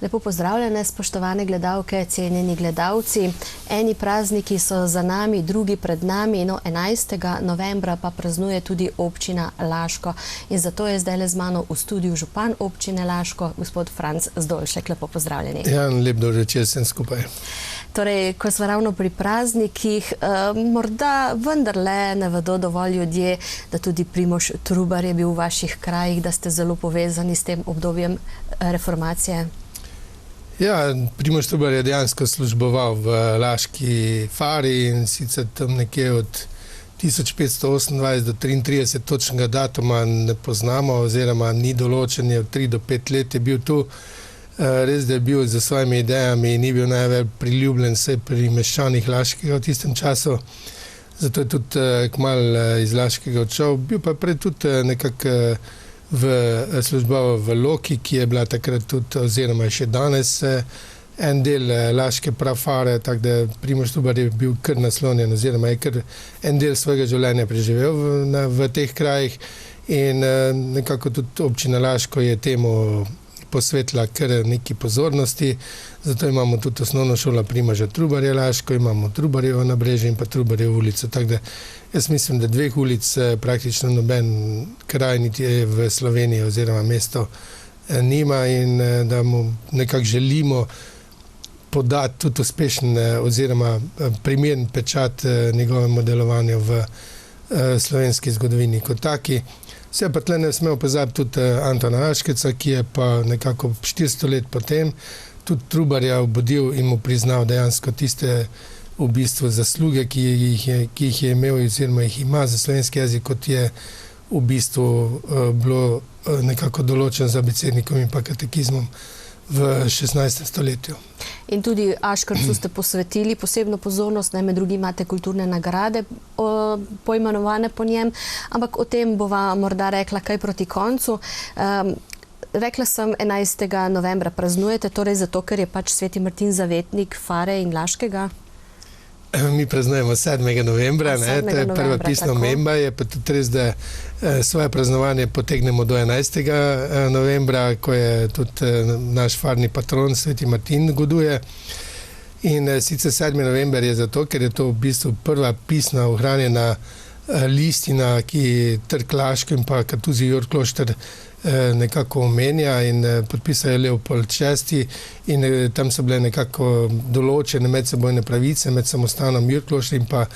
Lepo pozdravljene, spoštovane gledalke, cenjeni gledalci. Eni prazniki so za nami, drugi pred nami. 11. novembra pa praznuje tudi občina Laško. In zato je zdaj z mano v studiu župan občine Laško, gospod Franc Zdolšek. Lepo pozdravljeni. Ja, lep dober večer vsem skupaj. Torej, ko smo ravno pri praznikih, morda vendarle ne vedo dovolj ljudje, da tudi Primož Trubar je bil v vaših krajih, da ste zelo povezani s tem obdobjem reformacije. Ja, Primož Trubar je dejansko služboval v Laški fari in sicer tam nekje od 1528 do 33 točnega datuma ne poznamo oziroma ni določen, je 3 do 5 let je bil tu. Res, da je bil za svojimi idejami in ni bil najbolj priljubljen vse pri meščanih Laškega v tistem času. Zato je tudi kmalu iz Laškega odšel. Bil pa prej tudi nekako služboval v Loki, ki je bila takrat tudi, oziroma še danes, en del Laške prafare, tako da Primož Trubar je bil kar naslonjen, oziroma je kar en del svojega življenja preživel v teh krajih in nekako tudi občina Laško je temu posvetila kar neki pozornosti, zato imamo tudi osnovno šolo Primoža Trubarja Laško, imamo Trubarjevo nabrežje in pa Trubarjevo ulico, tako da jaz mislim, da dveh ulic praktično noben kraj niti v Sloveniji oziroma mesto nima in da mu nekako želimo podati tudi uspešen oziroma primeren pečat njegovemu delovanju v slovenski zgodovini kot taki. Vse pa tle ne smemo pozabiti tudi Antona Aškeca, ki je pa nekako 400 let potem tudi Trubarja obudil in mu priznal dejansko tiste v bistvu zasluge, ki jih je imel oziroma jih ima za slovenski jezik, kot je v bistvu bilo nekako določen z abecednikom in pa katekizmom v 16. stoletju. In tudi Aškercu ste posvetili posebno pozornost, med drugim imate kulturne nagrade poimenovane po njem, ampak o tem bova morda rekla kaj proti koncu. Rekla sem, 11. novembra praznujete, torej zato, ker je pač Sveti Martin zavetnik Fare in Laškega? Mi praznujemo 7. novembra, to je prva pisna omemba, je pa tudi res, da svoje praznovanje potegnemo do 11. novembra, ko je tudi naš farni patron Sveti Martin goduje. In sicer 7. november je zato, ker je to v bistvu prva pisna ohranjena listina, ki Trg Laško in pa Kartuzij Jurklošter nekako omenja in podpisal je Leopold VI. In tam so bile nekako določene medsebojne pravice med samostanom Jurklošter in pa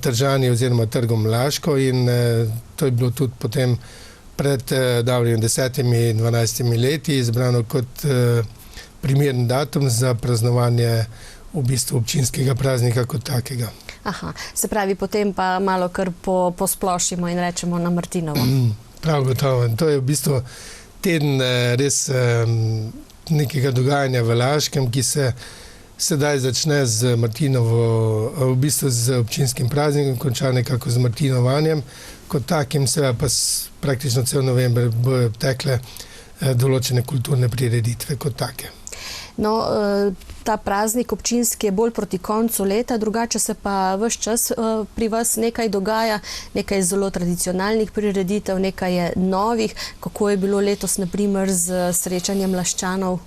Tržani oziroma Trgom Laško in to je bilo tudi potem pred davnim 10-12 leti izbrano kot primeren datum za praznovanje v bistvu občinskega praznika kot takega. Aha, se pravi, potem pa malo kar posplošimo in rečemo na Martinovo. Prav gotovo. To je v bistvu teden res nekega dogajanja v Laškem, ki se sedaj začne z Martinovo, v bistvu z občinskim praznikom, konča nekako z Martinovanjem. Kot takim seveda pa praktično cel november bojo tekle določene kulturne prireditve kot take. No, ta praznik občinski je bolj proti koncu leta, drugače se pa ves čas pri vas nekaj dogaja, nekaj zelo tradicionalnih prireditev, nekaj je novih. Kako je bilo letos, na primer, z srečanjem Laščanov?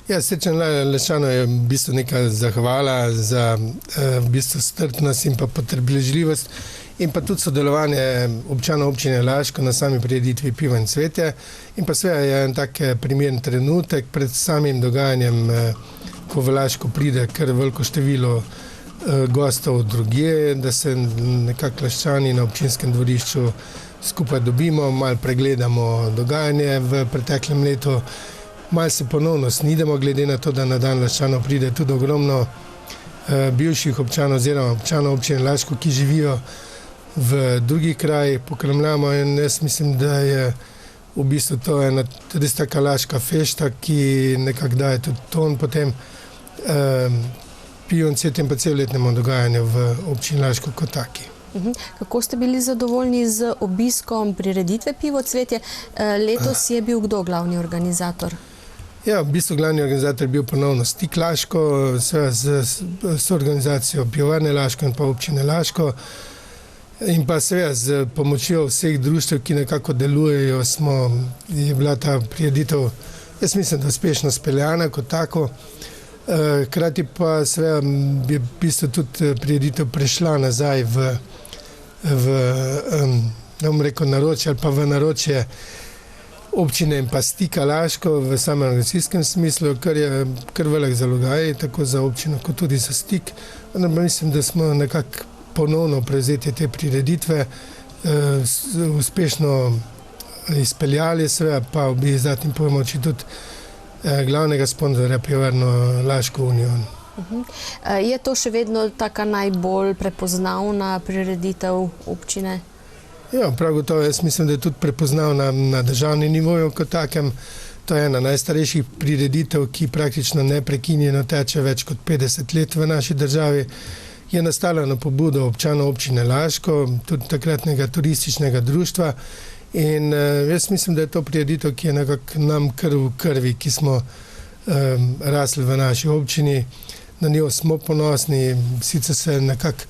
Ja, srečanje Laščanov je v bistvu neka zahvala za v bistvu strpnost in pa potrpežljivost in pa tudi sodelovanje občanov občine Laško na sami prireditvi Pivo in cvetje. In pa seveda je en tak primeren trenutek pred samim dogajanjem, ko v Laško pride kar veliko število gostov drugje, da se nekako Laščani na občinskem dvorišču skupaj dobimo, malo pregledamo dogajanje v preteklem letu, malo se ponovno snidemo, glede na to, da na dan Laščanov pride tudi ogromno bivših občanov oziroma občanov občine Laško, ki živijo v drugih krajih, pokramljamo in jaz mislim, da je v bistvu to ena res taka laška fešta, ki nekako daje tudi ton potem Pivo in cvetje in pa celletnemu dogajanju v občini Laško kot taki. Kako ste bili zadovoljni z obiskom prireditve Pivo cvetje? Letos je bil kdo glavni organizator? Ja, v bistvu glavni organizator je bil ponovno Stik Laško, s organizacijo Pivovarne Laško in pa občine Laško. In pa seveda z pomočjo vseh društev, ki nekako delujejo, je bila ta prireditev Jaz mislim, da je uspešno speljana kot tako. Hkrati pa seveda bi v bistvu tudi prireditev prešla nazaj v naročje ali pa v naročje občine in pa Stika Laško v samem organizacijskem smislu, kar je kar velik zalogaj, tako za občino kot tudi za Stik. Mislim, da smo nekako ponovno prevzeti te prireditve, uspešno izpeljali, seveda pa bi izdatni pomoči tudi glavnega sponzorja Pivovarno Laško unijo. Je to še vedno taka najbolj prepoznavna prireditev občine? Ja, prav gotovo. Jaz mislim, da je tudi prepoznavna na državnem nivoju kot takem. To je ena najstarejših prireditev, ki praktično neprekinjeno teče več kot 50 let v naši državi. Je nastala na pobudo občanov občine Laško, tudi takratnega turističnega društva. In jaz mislim, da je to prireditev, ki je nekako nam v krvi, ki smo rasli v naši občini. Na njo smo ponosni, sicer se nekako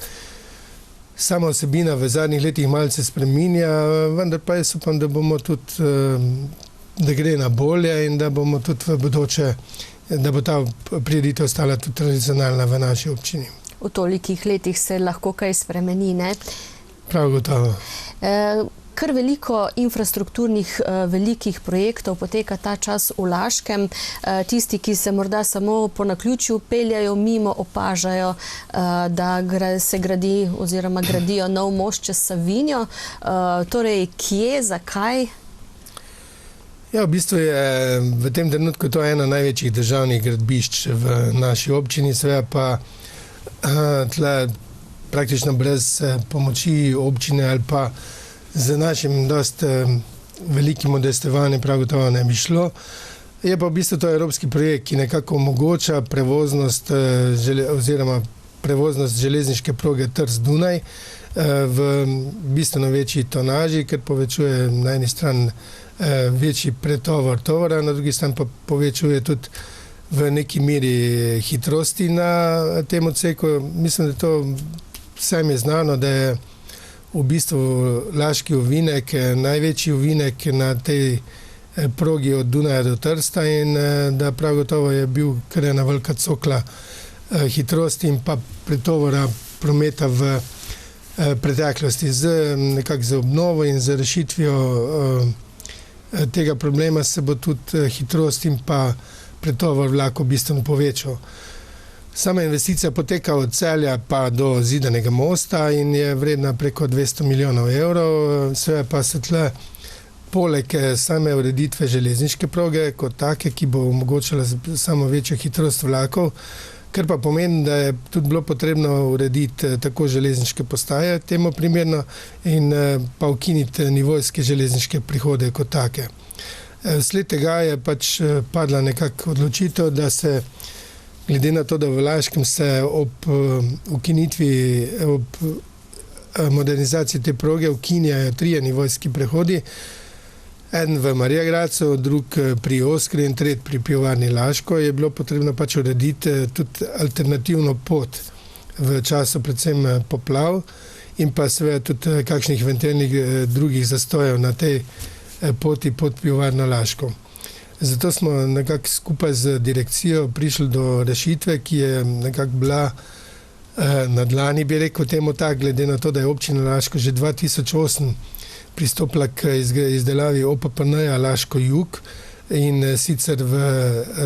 sama osebina v zadnjih letih malce spreminja, vendar pa jaz upam, da bomo tudi, da gre na bolje in da bomo tudi v bodoče, da bo ta prireditev ostala tudi tradicionalna v naši občini. V tolikih letih se lahko kaj spremeni, ne? Prav gotovo. Kar veliko infrastrukturnih velikih projektov poteka ta čas v Laškem. Tisti, ki se morda samo po naključju peljajo mimo, opažajo, da se gradi oziroma gradijo nov most čez Savinjo. Torej, kje, zakaj? Ja, v bistvu je v tem trenutku to ena največjih državnih gradbišč v naši občini, seveda pa tle praktično brez pomoči občine ali pa z našim dost velikim udejstvovanjem prav gotovo ne bi šlo. Je pa v bistvu to evropski projekt, ki nekako omogoča prevoznost oziroma prevoznost železniške proge Trst-Dunaj v bistveno večji tonaži, ker povečuje na eni strani večji pretovor tovora, na drugi strani pa povečuje tudi v neki meri hitrosti na tem odseku. Mislim, da to vsem je znano, da je v bistvu Laški ovinek največji ovinek na tej progi od Dunaja do Trsta in da prav gotovo je bil kar ena velika cokla hitrosti in pa pretovora prometa v preteklosti. Nekako z obnovo in z rešitvijo tega problema se bo tudi hitrost in pa pretovor vlakov bistveno povečal. Sama investicija poteka od Celja pa do Zidanega mosta in je vredna preko 200 milijonov evrov. Sve pa se tle poleg same ureditve železniške proge kot take, ki bo omogočala samo večjo hitrost vlakov, kar pa pomeni, da je tudi bilo potrebno urediti tako železniške postaje temu primerno in pa ukiniti nivojske železniške prihode kot take. Sled tega je pač padla nekako odločitev, da se glede na to, da v Laškem se ob ukinitvi, ob modernizaciji te proge ukinjajo 3 nivojski prehodi, en v Marijagradcu, drug pri Oskri in tretji pri Pivovarni Laško, je bilo potrebno pač urediti tudi alternativno pot v času predvsem poplav in pa seveda tudi kakšnih eventualnih drugih zastojev na tej poti pod Pivovarno Laško. Zato smo nekako skupaj z direkcijo prišli do rešitve, ki je nekako bila na dlani, bi rekel temu tak, glede na to, da je občina Laško že 2008 pristopila k izdelavi OPPN-ja Laško jug in sicer v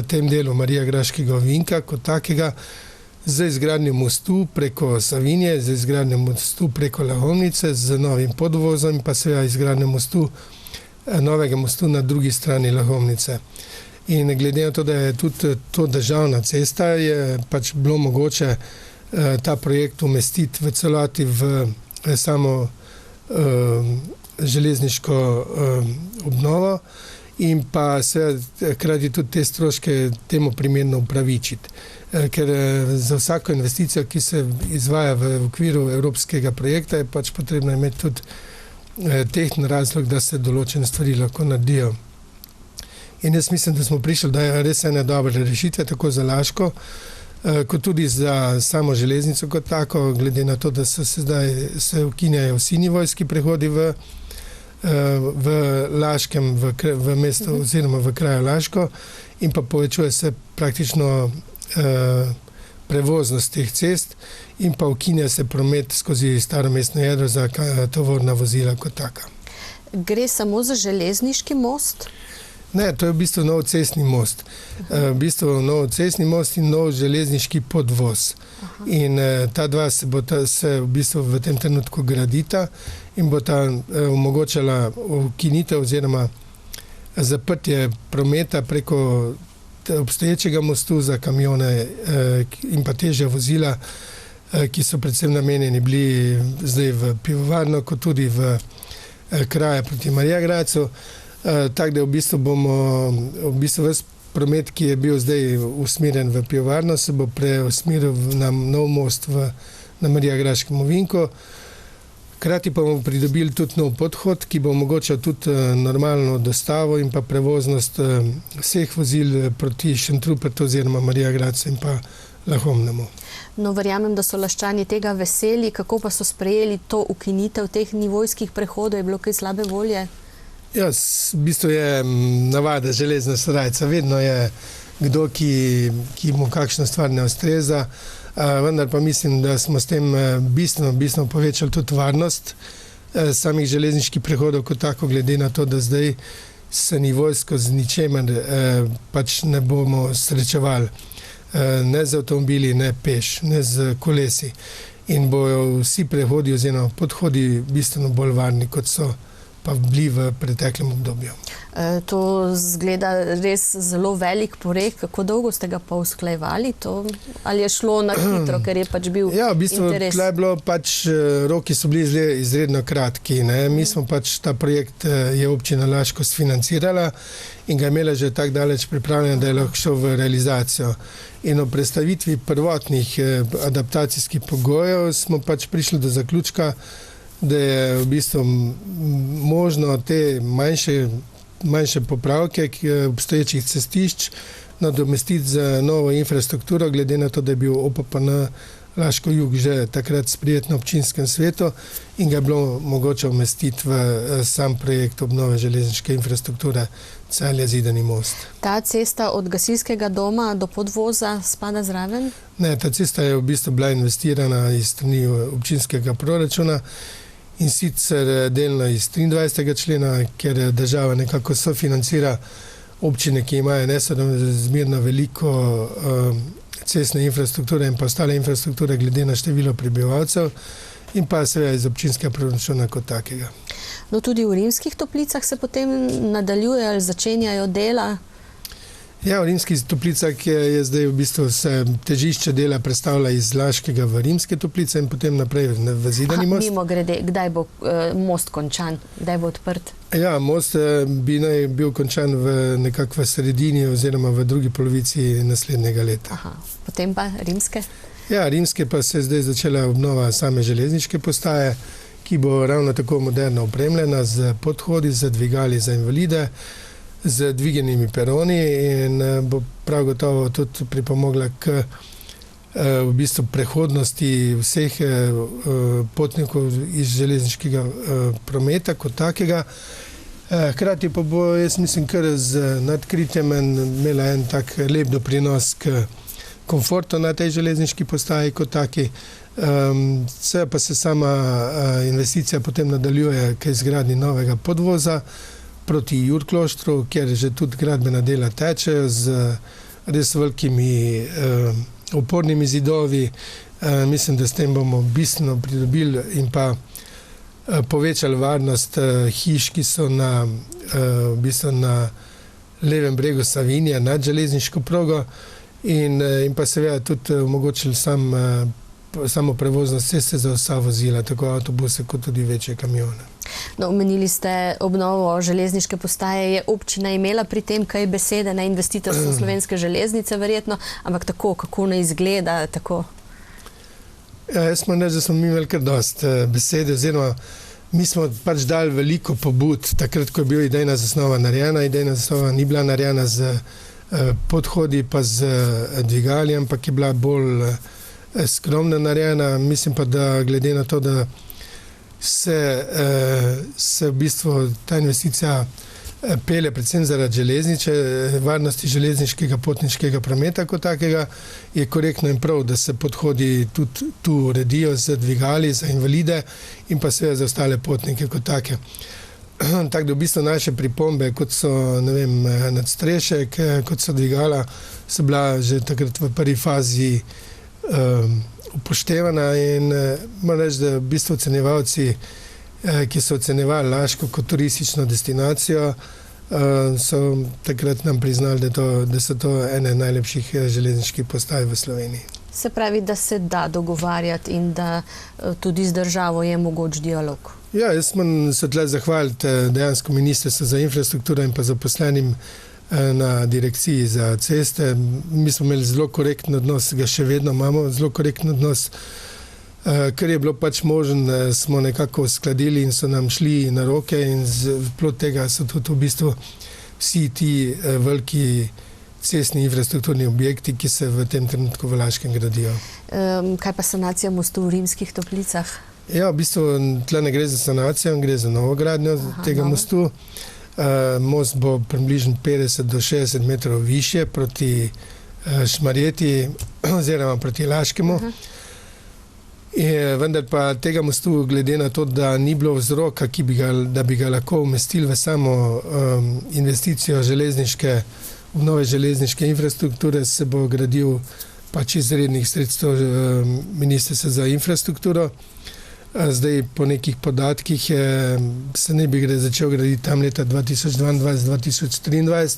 tem delu Marijagraškega ovinka kot takega z izgradnjo mostu preko Savinje, z izgradnjo mostu preko Lahovnice, z novim podvozom in pa seveda izgradnjo novega mostu na drugi strani Lahovnice. In glede na to, da je tudi to državna cesta, je pač bilo mogoče ta projekt umestiti v celoti v samo železniško obnovo in pa seveda hkrati tudi te stroške temu primerno upravičiti. Ker za vsako investicijo, ki se izvaja v okviru evropskega projekta, je pač potrebno imeti tudi tehten razlog, da se določene stvari lahko naredijo. In jaz mislim, da smo prišli do res ene dobre rešitve, tako za Laško, kot tudi za samo železnico kot tako, glede na to, da se zdaj ukinjajo vsi nivojski prehodi v v Laškem, v mestu oziroma v kraju Laško in pa povečuje se praktično prevoznost teh cest in pa ukinja se promet skozi staro mestno jedro za tovorna vozila kot taka. Gre samo za železniški most? Ne, to je v bistvu nov cestni most. V bistvu nov cestni most in nov železniški podvoz. Aha. In ta dva se v bistvu v tem trenutku gradita in bo ta omogočala ukinitev oziroma zaprtje prometa preko obstoječega mostu za kamione in pa težja vozila, ki so predvsem namenjeni bili zdaj v pivovarno, kot tudi v kraje proti Marijagradcu. Tako da v bistvu ves promet, ki je bil zdaj usmerjen v pivovarno, se bo preusmeril na nov most na Marijagradskem ovinku. Hkrati pa bomo pridobili tudi nov podhod, ki bo omogočal tudi normalno dostavo in pa prevoznost vseh vozil proti Šentrupertu oziroma Marijagradcu in pa Lahomnemu. No, verjamem, da so Laščani tega veseli. Kako pa so sprejeli to ukinitev teh nivojskih prehodov? Je bilo kaj slabe volje? Ja, v bistvu je navada železna srajca. Vedno je kdo, ki mu kakšna stvar ne ustreza, vendar pa mislim, da smo s tem bistveno povečali tudi varnost samih železniških prehodov kot tako, glede na to, da zdaj se nivojsko z ničemer pač ne bomo srečevali. Ne z avtomobili, ne peš, ne z kolesi. In bojo vsi prehodi oziroma podhodi bistveno bolj varni, kot so pa bili v preteklem obdobju. To zgleda res zelo velik projekt. Kako dolgo ste ga pa usklajevali? Ali je šlo na hitro, ker je pač bil interes? Ja, v bistvu tle je bilo pač, roki so bili izredno kratki. Mi smo pač, ta projekt je občina Laško sfinancirala in ga imela že tako daleč pripravljeno, da je lahko šel v realizacijo. In o predstavitvi prvotnih adaptacijskih pogojev smo pač prišli do zaključka, da je v bistvu možno te manjše popravke obstoječih cestišč nadomestiti z novo infrastrukturo, glede na to, da je bil OPPN Laško jug že takrat sprejet na občinskem svetu in ga je bilo mogoče umestiti v sam projekt obnove železniške infrastrukture Celje-Zidani most. Ta cesta od gasilskega doma do podvoza spada zraven? Ne, ta cesta je v bistvu bila investirana iz strani občinskega proračuna in sicer delno iz 23. člena, ker država nekako sofinancira občine, ki imajo nesorazmerno veliko cestne infrastrukture in pa ostale infrastrukture glede na število prebivalcev in pa seveda iz občinskega proračuna kot takega. No, tudi v Rimskih Toplicah se potem nadaljuje ali začenjajo dela? Ja, v Rimskih Toplicah je zdaj v bistvu se težišče dela predstavlja iz Laškega v Rimske Toplice in potem naprej v Zidani most. Mimogrede, kdaj bo most končan? Kdaj bo odprt? Ja, most bi naj bil končan nekako v sredini oziroma v drugi polovici naslednjega leta. Aha, potem pa Rimske? Ja, Rimske pa se je zdaj začela obnova same železniške postaje, ki bo ravno tako moderno opremljena z podhodi, z dvigali za invalide, z dvigenimi peroni in bo prav gotovo tudi pripomogla k v bistvu prehodnosti vseh potnikov iz železniškega prometa kot takega. Hkrati pa bo, jaz mislim, kar z nadkritjem imela en tak lep doprinos k komfortu na tej železniški postaji kot taki. Pa se sama investicija potem nadaljuje k izgradnji novega podvoza proti Jurkloštru, kjer že tudi gradbena dela tečejo z res velikimi opornimi zidovi. Mislim, da s tem bomo bistveno pridobili in pa povečali varnost hiš, ki so v bistvu na levem bregu Savinje nad železniško progo in pa seveda tudi omogočili samo prevoznost ceste za vsa vozila, tako avtobuse kot tudi večje kamione. No, omenili ste obnovo železniške postaje. Je občina imela pri tem kaj besede na investitorstvo Slovenske železnice verjetno, ampak tako, kako ne izgleda, tako? Ja, jaz smo reči, da smo mi imeli kar dost besede, oziroma mi smo pač dali veliko pobud, takrat, ko je bila idejna zasnova narejena. Idejna zasnova ni bila narejena z podhodi pa z dvigali, ampak je bila bolj skromno narejena. Mislim pa, da glede na to, da se v bistvu ta investicija pelje predvsem zaradi varnosti železniškega potniškega prometa kot takega, je korektno in prav, da se podhodi tudi tu uredijo z dvigali za invalide in pa seveda za ostale potnike kot take. Tako da v bistvu naše pripombe, kot so, nadstrešek, kot so dvigala, so bila že takrat v prvi fazi upoštevana in moram reči, da v bistvu ocenjevalci, ki so ocenjevali Laško kot turistično destinacijo, so takrat nam priznali, da so to ene najlepših železniških postaj v Sloveniji. Se pravi, da se da dogovarjati in da tudi z državo je mogoč dialog. Ja, jaz moram se tle zahvaliti dejansko Ministrstvu za infrastrukturo in pa zaposlenim na direkciji za ceste. Mi smo imeli zelo korekten odnos, ga še vedno imamo, zelo korekten odnos. Kar je bilo pač možen, smo nekako uskladili in so nam šli na roke in plod tega so tudi v bistvu vsi ti veliki cestni infrastrukturni objekti, ki se v tem trenutku v Laškem gradijo. Kaj pa sanacija mostu v Rimskih Toplicah? Ja, v bistvu tle ne gre za sanacijo, gre za novogradnjo tega mostu. Most bo približno 50 do 60 metrov više proti Šmarjeti oziroma proti Laškemu. Vendar pa tega mostu, glede na to, da ni bilo vzroka, da bi ga lahko umestili v samo investicijo obnove železniške infrastrukture, se bo gradil pač iz rednih sredstev Ministrstva za infrastrukturo. Zdaj po nekih podatkih se ne bi začel graditi tam leta 2022-2023,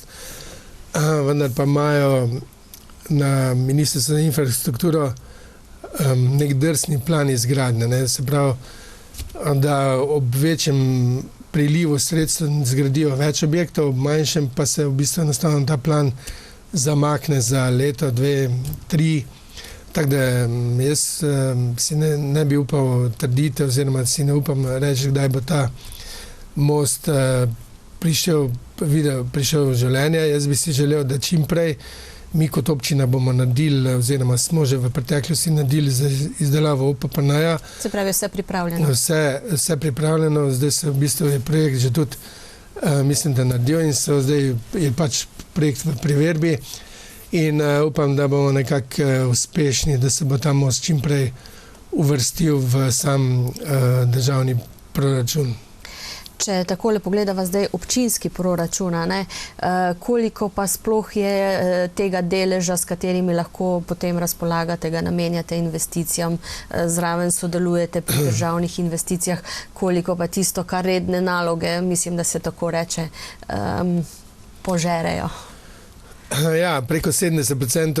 vendar pa imajo na Ministrstvu za infrastrukturo nek drsni plan izgradnje. Se pravi, da ob večjem prilivu sredstev zgradijo več objektov, ob manjšem pa se v bistvu enostavno ta plan zamakne za leto, 2, 3. Tako da jaz si ne bi upal trditi oziroma si ne upam reči, kdaj bo ta most prišel v življenje. Jaz bi si želel, da čim prej mi kot občina bomo naredili oziroma smo že v preteklosti naredili za izdelavo OPPN-ja. Se pravi, vse pripravljeno? Vse pripravljeno, zdaj se v bistvu je projekt že tudi, mislim, da naredijo in zdaj je pač projekt v preverbi. In upam, da bomo nekako uspešni, da se bo ta most čim prej uvrstil v sam državni proračun. Če takole pogledava zdaj občinski proračun, koliko pa sploh je tega deleža, s katerimi lahko potem razpolagate, ga namenjate investicijam, zraven sodelujete pri državnih investicijah, koliko pa tisto, kar redne naloge, mislim, da se tako reče, požerejo? Ja, preko 70%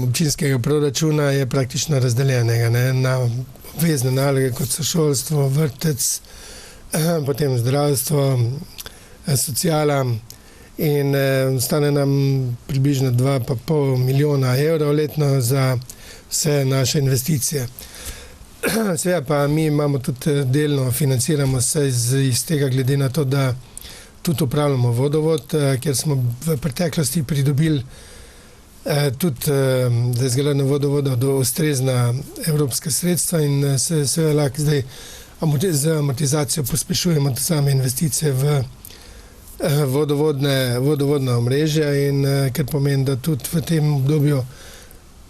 občinskega proračuna je praktično razdeljenega na obvezne naloge, kot so šolstvo, vrtec, potem zdravstvo, sociala in stane nam približno 2,5 milijona evrov letno za vse naše investicije. Seveda pa mi imamo tudi delno, financiramo se iz tega glede na to, da tudi upravljamo vodovod, ker smo v preteklosti pridobili tudi za izgradnjo vodovoda do ustrezna evropska sredstva in se lahko zdaj z amortizacijo pospešujemo tudi same investicije v vodovodna omrežja in kar pomeni, da tudi v tem obdobju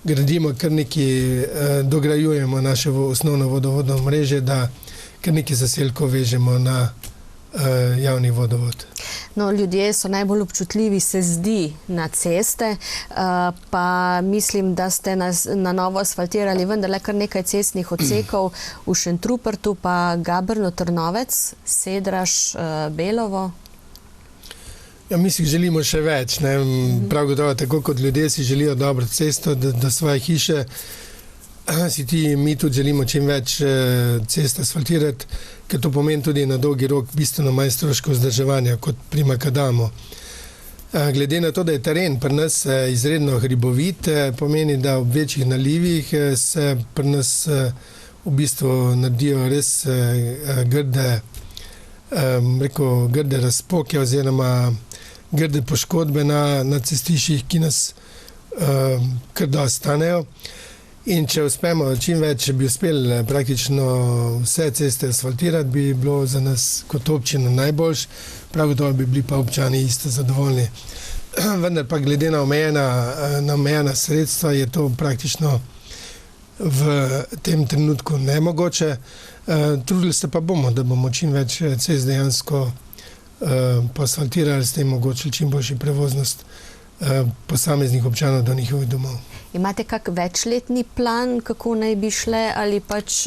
gradimo kar nekaj, dograjujemo naše osnovno vodovodno omrežje, da kar nekaj zaselkov vežemo na javni vodovod. No, ljudje so najbolj občutljivi, se zdi, na ceste, pa mislim, da ste na novo asfaltirali vendarle kar nekaj cestnih odsekov v Šentrupertu, pa Gabrno, Trnovec, Sedraž, Belovo. Ja, mi si želimo še več. Prav gotovo, tako kot ljudje si želijo dobro cesto do svoje hiše, mi tudi želimo čim več cest asfaltirati, ker to pomeni tudi na dolgi rok bistveno manj stroškov vzdrževanja kot pri makadamu. Glede na to, da je teren pri nas izredno hribovit, pomeni, da ob večjih nalivih se pri nas v bistvu naredijo res grde razpoke oziroma grde poškodbe na cestiščih, ki nas kar dosti stanejo. In če uspemo čim več, če bi uspeli praktično vse ceste asfaltirati, bi bilo za nas kot občina najboljš, prav gotovo bi bili pa občani isto zadovoljni. Vendar pa glede na omejena sredstva je to praktično v tem trenutku nemogoče. Trudili se pa bomo, da bomo čim več cest dejansko poasfaltirali, s tem omogočili čim boljši prevoznost posameznih občanov do njihovih domov. Imate kak večletni plan, kako naj bi šle ali pač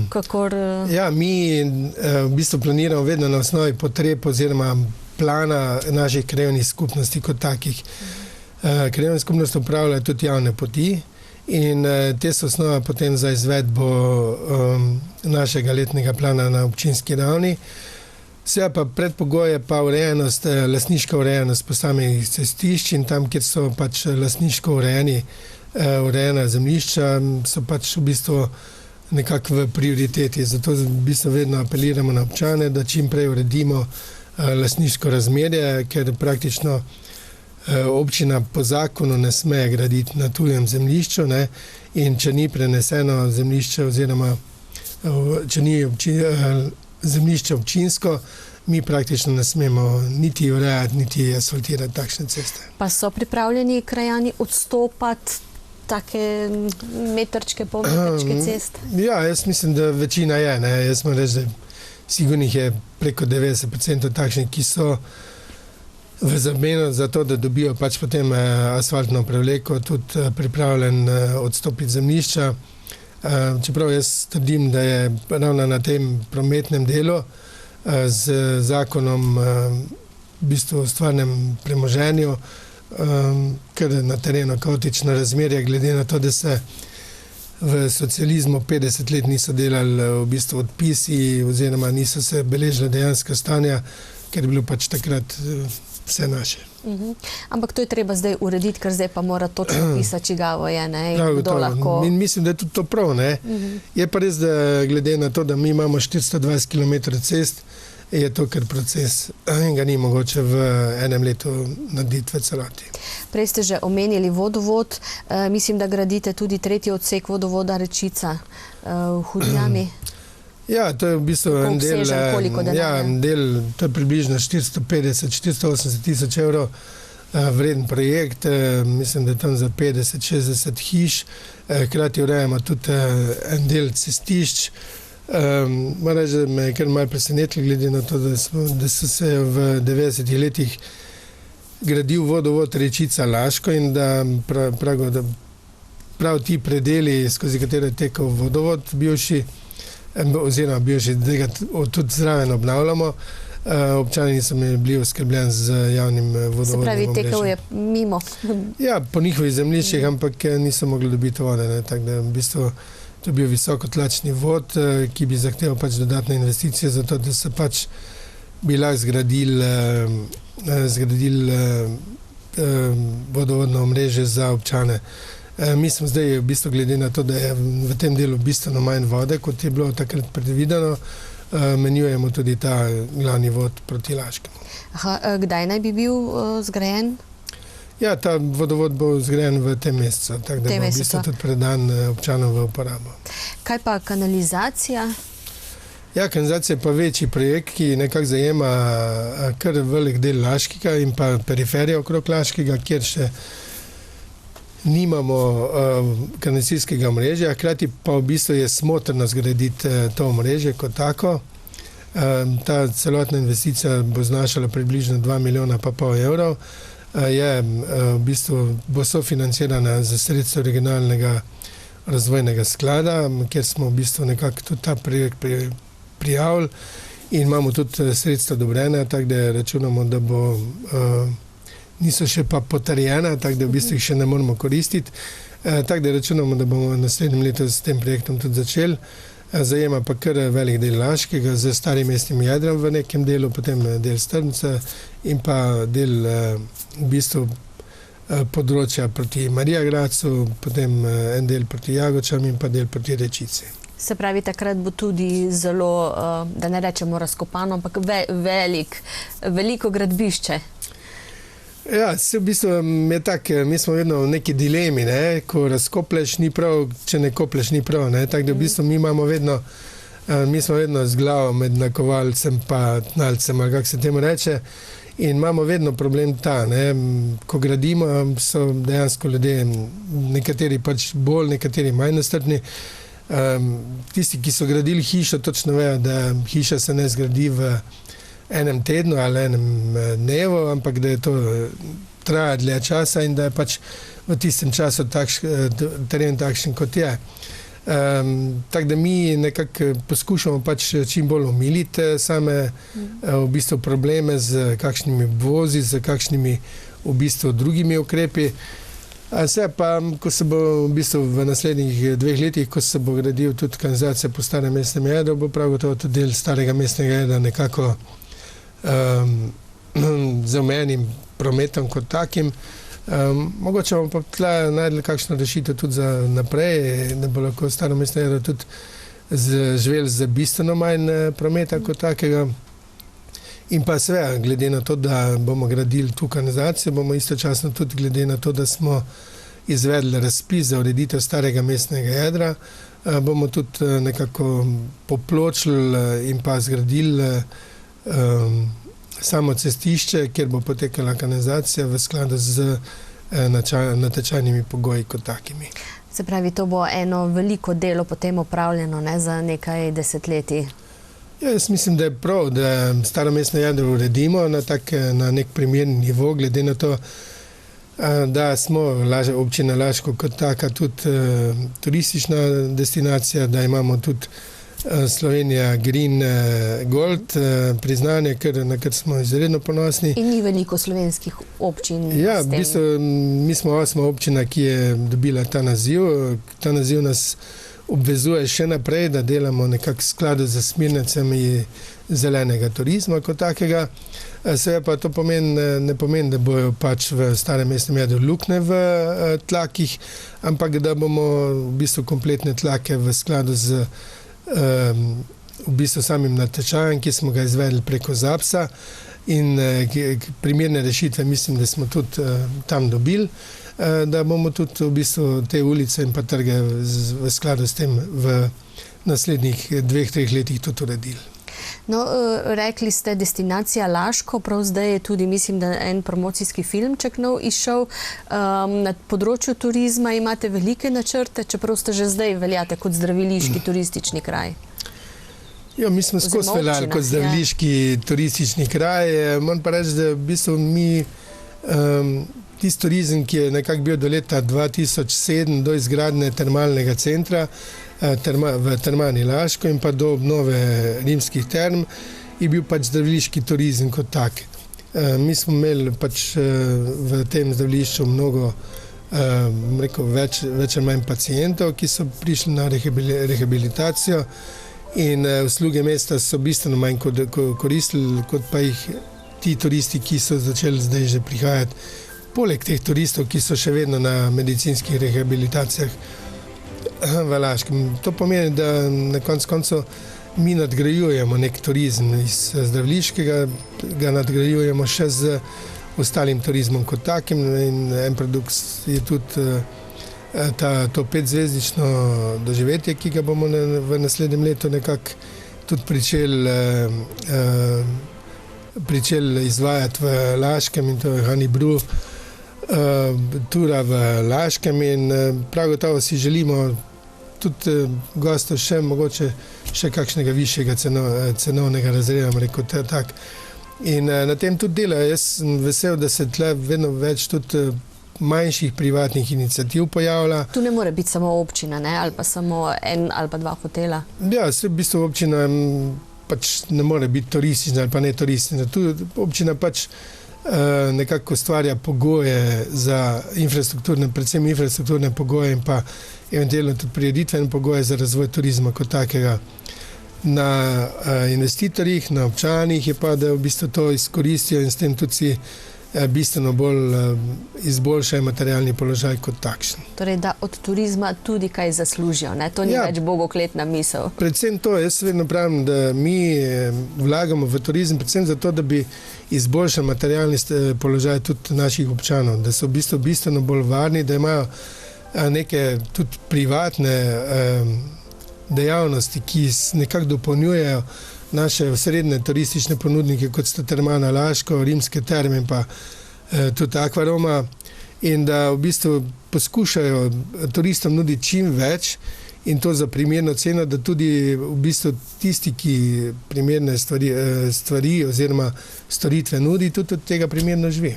kakor... Ja, mi v bistvu planiramo vedno na osnovi potreb oziroma plana naših krajevnih skupnosti kot takih. Krajevne skupnosti upravljajo tudi javne poti in te so osnova potem za izvedbo našega letnega plana na občinski ravni. Vse pa predpogoj je pa urejenost, lastniška urejenost posameznih cestišč in tam, kjer so pač lastniško urejena zemljišča, so pač v bistvu nekako v prioriteti. Zato v bistvu vedno apeliramo na občane, da čim prej uredimo lastniško razmerje, ker praktično občina po zakonu ne sme graditi na tujem zemljišču, ne, in če ni preneseno zemljišče oziroma če ni zemljišče občinsko, mi praktično ne smemo niti urejati, niti asfaltirati takšne ceste. Pa so pripravljeni krajani odstopati take metrčke, polmetrčke cest? Ja, jaz mislim, da večina je. Ne. Jaz moram reči, da sigurnih je preko 90% takšnih, ki so v zameno za to, da dobijo pač potem asfaltno prevleko, tudi pripravljen odstopiti zemljišča. Čeprav jaz trdim, da je ravno na tem prometnem delu z zakonom v bistvu o stvarnem premoženju, ker na terenu kaotično razmerje, glede na to, da se v socializmu 50 let niso delali v bistvu odpisi oziroma niso se beležila dejanska stanja, ker je bilo pač takrat vse naše. Ampak to je treba zdaj urediti, ker zdaj pa mora točno pisati, čigavo je, ne, in kdo lahko... In mislim, da je tudi to prav, ne. Je pa res, da glede na to, da mi imamo 420 km cest, je to kar proces in ga ni mogoče v enem letu narediti v celoti. Prej ste že omenili vodovod, mislim, da gradite tudi tretji odsek vodovoda Rečica v Hudnjami. Ja, to je v bistvu en del, to je približno 450-480 tisoč evrov vreden projekt, mislim, da je tam za 50-60 hiš, hkrati urejamo tudi en del cestišč. Moram reči, da me je kar malo presenetilo, glede na to, da so se v 90-ih letih gradil vodovod Rečica Laško in da prav ti predeli, skozi katere je tekel vodovod, bivši, tega tudi zraven obnavljamo, občani niso bili oskrbljeni z javnim vodovodnim omrežjem. Se pravi, tekel je mimo? Ja, po njihovih zemljiščih, ampak niso mogli dobiti vode, ne, tako da v bistvu to je bil visokotlačni vod, ki bi zahteval pač dodatne investicije, zato da se pač bi lahko zgradil vodovodno omrežje za občane. Mi smo zdaj v bistvu glede na to, da je v tem delu bistveno manj vode, kot je bilo takrat predvideno, menjujemo tudi ta glavni vod proti Laškemu. Kdaj naj bi bil zgrajen? Ja, ta vodovod bo zgrajen v tem mesecu, tako da bo v bistvu tudi predan občanom v uporabo. Kaj pa kanalizacija? Ja, kanalizacija je pa večji projekt, ki nekako zajema kar velik del Laškega in pa periferije okrog Laškega, kjer še nimamo kanalizacijskega omrežja, hkrati pa v bistvu je smotrno zgraditi to omrežje kot tako. Ta celotna investicija bo znašala približno 2,5 milijona evrov. Je v bistvu bo sofinancirana za sredstva regionalnega razvojnega sklada, kjer smo v bistvu nekako tudi ta projekt prijavili in imamo tudi sredstva odobrena, tako da računamo, da bo niso še pa potrjena, tako da v bistvu jih še ne moramo koristiti. Tako da računamo, da bomo naslednjem letu s tem projektom tudi začeli. Zajema pa kar velik del Laškega z starim mestnim jedrom v nekem delu, potem del Strmca in pa del v bistvu področja proti Marijagradcu, potem en del proti Jagočam in pa del proti Rečici. Se pravi, takrat bo tudi zelo, da ne rečemo razkopano, ampak veliko gradbišče. Ja, v bistvu je tako, mi smo vedno v neki dilemi, ne? Ko razkoplješ ni prav, če ne koplješ ni prav. Tako da v bistvu mi smo vedno z glavo med nakovalcem pa tnalcem, ali kako se temu reče. In imamo vedno problem ta, ne? Ko gradimo, so dejansko ljudje, nekateri pač bolj, nekateri manj nestrpni. Tisti, ki so gradili hišo, točno vejo, da hiša se ne zgradi v enem tednu ali enem dnevu, ampak da je to traja dlje časa in da je pač v tistem času teren takšen, kot je. Tako da mi nekako poskušamo pač čim bolj omiliti same v bistvu probleme z kakšnimi obvozi, z kakšnimi v bistvu drugimi ukrepi. Vse pa, ko se bo v bistvu v naslednjih 2 letih, ko se bo gradil tudi kanalizacija po starem mestnem jedru, bo prav gotovo tudi del starega mestnega jedra nekako z omejenim prometom kot takim. Mogoče bomo pa tle najdli kakšno rešitev tudi za naprej, da bo lahko staro mestno jedro tudi živeli z bistveno manj prometa kot takega. In pa seveda, glede na to, da bomo gradili tu kanalizacijo, bomo istočasno tudi glede na to, da smo izvedli razpis za ureditev starega mestnega jedra, bomo tudi nekako popločili in pa zgradili samo cestišče, kjer bo potekala kanalizacija v skladu z natečajnimi pogoji kot takimi. Se pravi, to bo eno veliko delo potem opravljeno, ne, za nekaj desetletij. Ja, jaz mislim, da je prav, da staro mestno jedro uredimo na nek primerni nivo, glede na to, da smo občina Laško kot taka tudi turistična destinacija, da imamo tudi Slovenija Green Gold priznanje, na kar smo izredno ponosni. In ni veliko slovenskih občin. Ja, v bistvu mi smo 8. občina, ki je dobila ta naziv. Ta naziv nas obvezuje še naprej, da delamo nekako v skladu z smernicami zelenega turizma kot takega. Seveda pa to ne pomeni, da bojo pač v starem mestnem jedru luknje v tlakih, ampak da bomo v bistvu kompletne tlake v skladu z v bistvu samim natečajem, ki smo ga izvedli preko ZAPS-a in primerne rešitve mislim, da smo tudi tam dobili, da bomo tudi v bistvu te ulice in pa trge v skladu s tem v naslednjih 2-3 letih tudi uredili. No, rekli ste destinacija Laško, prav zdaj je tudi, mislim, da en promocijski filmček nov izšel. Na področju turizma imate velike načrte, čeprav ste že zdaj veljate kot zdraviliški turistični kraj. Ja, mi smo skozi veljali kot zdraviliški turistični kraj. Moram pa reči, da v bistvu mi tisti turizem, ki je nekako bil do leta 2007, do izgradnje termalnega centra v Termani Laško in pa do obnove rimskih term, je bil pač zdraviliški turizem kot tak. Mi smo imeli pač v tem zdravilišču mnogo več ali manj pacientov, ki so prišli na rehabilitacijo in usluge mesta so bistveno manj koristili, kot pa jih ti turisti, ki so začeli zdaj že prihajati, poleg teh turistov, ki so še vedno na medicinskih rehabilitacijah v Laškem. To pomeni, da na koncu mi nadgrajujemo nek turizem iz zdraviliškega, ga nadgrajujemo še z ostalim turizmom kot takim in en produkt je tudi to 5-zvezdično doživetje, ki ga bomo v naslednjem letu nekako tudi pričeli izvajati v Laškem in to je Honey Brew tura v Laškem in prav gotovo si želimo tudi gostov še mogoče še kakšnega višjega cenovnega razreda, rekel tak. In na tem tudi delajo. Jaz sem vesel, da se tle vedno več tudi manjših privatnih iniciativ pojavlja. Tu ne more biti samo občina, ne? Ali pa samo en ali pa 2 hotela. Ja, v bistvu občina pač ne more biti turistična ali pa ne turistična. Tu občina pač nekako ustvarja pogoje za predvsem infrastrukturne pogoje in pa eventualno tudi prireditvene pogoje za razvoj turizma kot takega. Na investitorjih, na občanih je pa, da v bistvu to izkoristijo in s tem tudi si bistveno bolj izboljšajo materialni položaj kot takšen. Torej, da od turizma tudi kaj zaslužijo, ne? To ni več bogokletna misel. Predvsem to, jaz vedno pravim, da mi vlagamo v turizem predvsem zato, da bi izboljšali materialni položaj tudi naših občanov, da so v bistvu bistveno bolj varni, da imajo neke tudi privatne dejavnosti, ki nekako dopolnjujejo naše osrednje turistične ponudnike, kot sta Termana Laško, Rimske terme in pa tudi Akvaroma, in da v bistvu poskušajo turistom nuditi čim več in to za primerno ceno, da tudi v bistvu tisti, ki primerne stvari oziroma storitve nudi, tudi od tega primerno živi.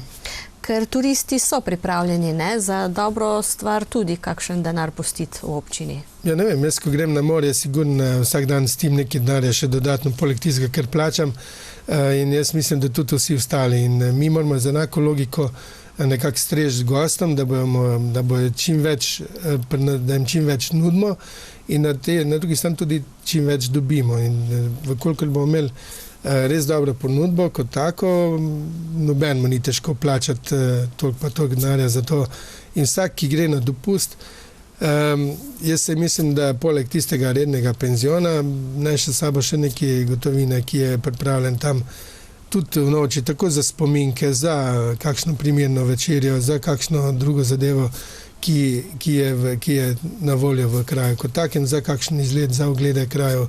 Ker turisti so pripravljeni, ne, za dobro stvar tudi kakšen denar pustiti v občini. Ja, ne vem, jaz, ko grem na morje, sigurno vsak dan s tem nekaj denarja še dodatno, poleg tistega, ker plačam, in jaz mislim, da tudi vsi ostali. In mi moramo z enako logiko nekako streči z gostom, da jim čim več nudimo in na drugi strani tudi čim več dobimo. In vkolikor bomo imeli res dobro ponudbo kot tako, nobenemu ni težko plačati toliko denarja za to. In vsak, ki gre na dopust, jaz se mislim, da poleg tistega rednega penziona najše sabo še nekaj gotovine, ki je pripravljen tam tudi v noči, tako za spominke, za kakšno primerno večerjo, za kakšno drugo zadevo, ki je na voljo v kraju kot takem, za kakšen izlet, za oglede krajev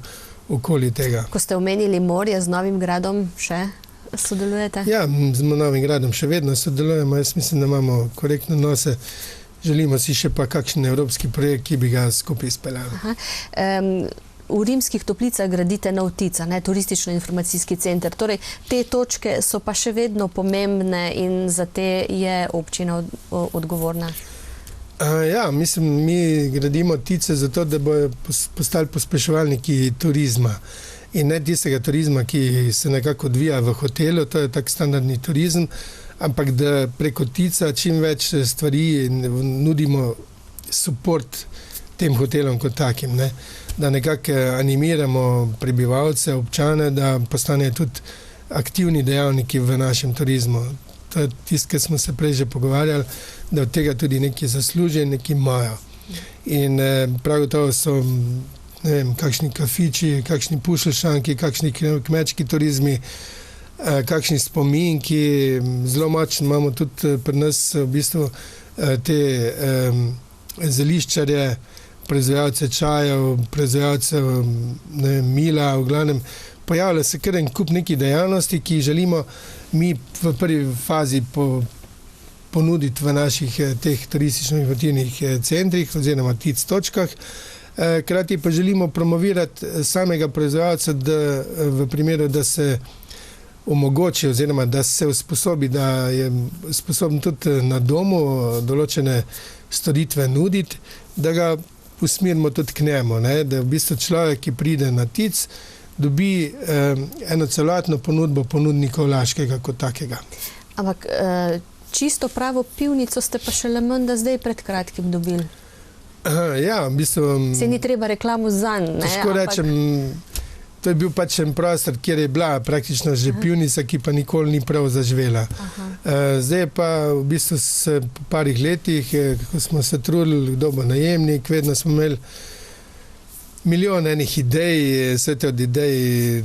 okoli tega. Ko ste omenili morje, z Novim Gradom še sodelujete? Ja, z Novim Gradom še vedno sodelujemo. Jaz mislim, da imamo korektne odnose. Želimo si še pa kakšen evropski projekt, ki bi ga skupaj izpeljali. V Rimskih Toplicah gradite nov TIC, turistično-informacijski center. Torej, te točke so pa še vedno pomembne in za te je občina odgovorna. Ja, mislim, mi gradimo TIC-e zato, da bojo postali pospeševalniki turizma. In ne tistega turizma, ki se nekako odvija v hotelu, to je tak standardni turizem, ampak da preko TIC-a čim več stvari nudimo support tem hotelom kot takim, ne? Da nekako animiramo prebivalce, občane, da postanejo tudi aktivni dejavniki v našem turizmu. To je tisto, kar smo se prej že pogovarjali, da od tega tudi nekaj zaslužijo, nekaj imajo. In prav gotovo so, ne vem, kakšni kafiči, kakšni pušelšanki, kakšni kmečki turizmi, kakšni spominki. Zelo močno imamo tudi pri nas v bistvu te zeliščarje, proizvajalce čajev, proizvajalce mila, v glavnem pojavlja se kar en kup nekih dejavnosti, ki želimo mi v prvi fazi ponuditi v naših teh turistično-informativnih centrih oziroma TIC točkah. Krati pa želimo promovirati samega proizvajalca, da v primeru, da se omogoči oziroma da se usposobi, da je sposoben tudi na domu določene storitve nuditi, da ga usmerimo tudi k njemu, ne? Da v bistvu človek, ki pride na TIC, dobi eno celotno ponudbo ponudnikov Laškega kot takega. Ampak čisto pravo pivnico ste pa šele menda zdaj pred kratkim dobili. Ja, v bistvu... Se ni treba reklamu zanj, ne? Težko rečem, to je bil pač en prostor, kjer je bila praktično že pivnica, ki pa nikoli ni prav zaživela. Zdaj pa v bistvu po parih letih, ko smo se trudili, kdo bo najemnik, vedno smo imeli milijon enih idej, vse te od idej,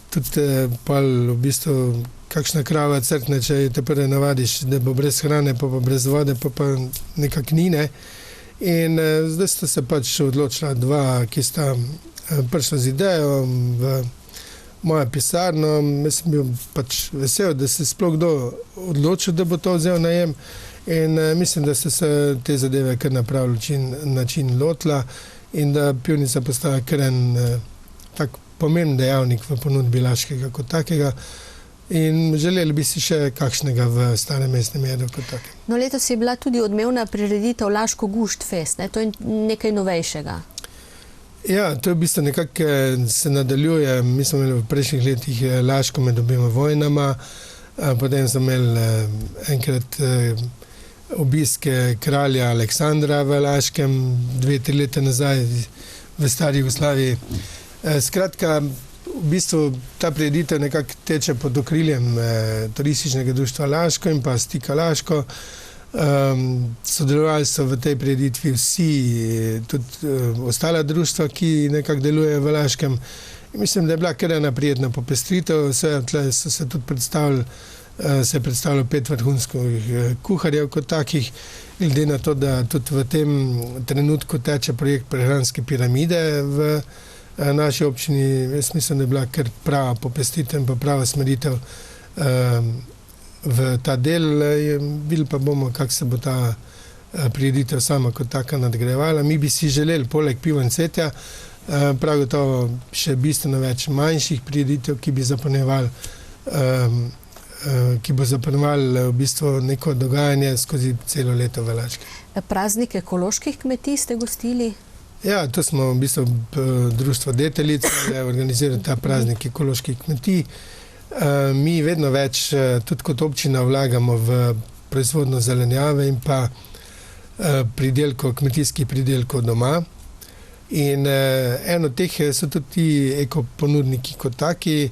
tudi pa v bistvu kakšna krava crkne, če te prve navadiš, da bo brez hrane, pa brez vode, pa nekak ni, ne. In zdaj sta se pač odločila dva, ki sta prišla z idejo v mojo pisarno. Jaz sem bil pač vesel, da se sploh kdo odločil, da bo to vzel najem. In mislim, da se te zadeve kar na prav način lotila in da pivnica postaja kar en tak pomemben dejavnik v ponudbi Laškega kot takega. In želeli bi si še kakšnega v Starem mestnem jedru kot takem. No, letos je bila tudi odmevna prireditev Laško Gušt Fest, ne? To je nekaj novejšega. Ja, to je v bistvu nekako se nadaljuje. Mi smo imeli v prejšnjih letih Laško med obema vojnama, potem smo imeli enkrat obiske kralja Aleksandra v Laškem, 2-3 leta nazaj v stari Jugoslaviji. Skratka, v bistvu ta prireditev nekako teče pod okriljem Turističnega društva Laško in pa Stika Laško. Sodelovali so v tej prireditvi vsi, tudi ostala društva, ki nekako delujejo v Laškem. In mislim, da je bila kar ena prijetna popestritev. Tle so se tudi se je predstavilo 5 vrhunskih kuharjev kot takih, glede na to, da tudi v tem trenutku teče projekt prehranske piramide v naši občini. Jaz mislim, da je bila kar prava popestritev in pa prava smeritev v ta del. Videli pa bomo, kako se bo ta prireditev sama kot taka nadgrajevala. Mi bi si želeli, poleg piva in cvetja, prav gotovo še bistveno več manjših prireditev, ki bo zapolnjevali v bistvu neko dogajanje skozi celo leto v Laškem. Praznik ekoloških kmetij ste gostili? Ja, to smo v bistvu društvo Deteljica, organizirali ta praznik ekoloških kmetij. Mi vedno več, tudi kot občina, vlagamo v proizvodno zelenjave in pa kmetijskih pridelkov doma. In eno od teh so tudi ti ekoponudniki kot taki.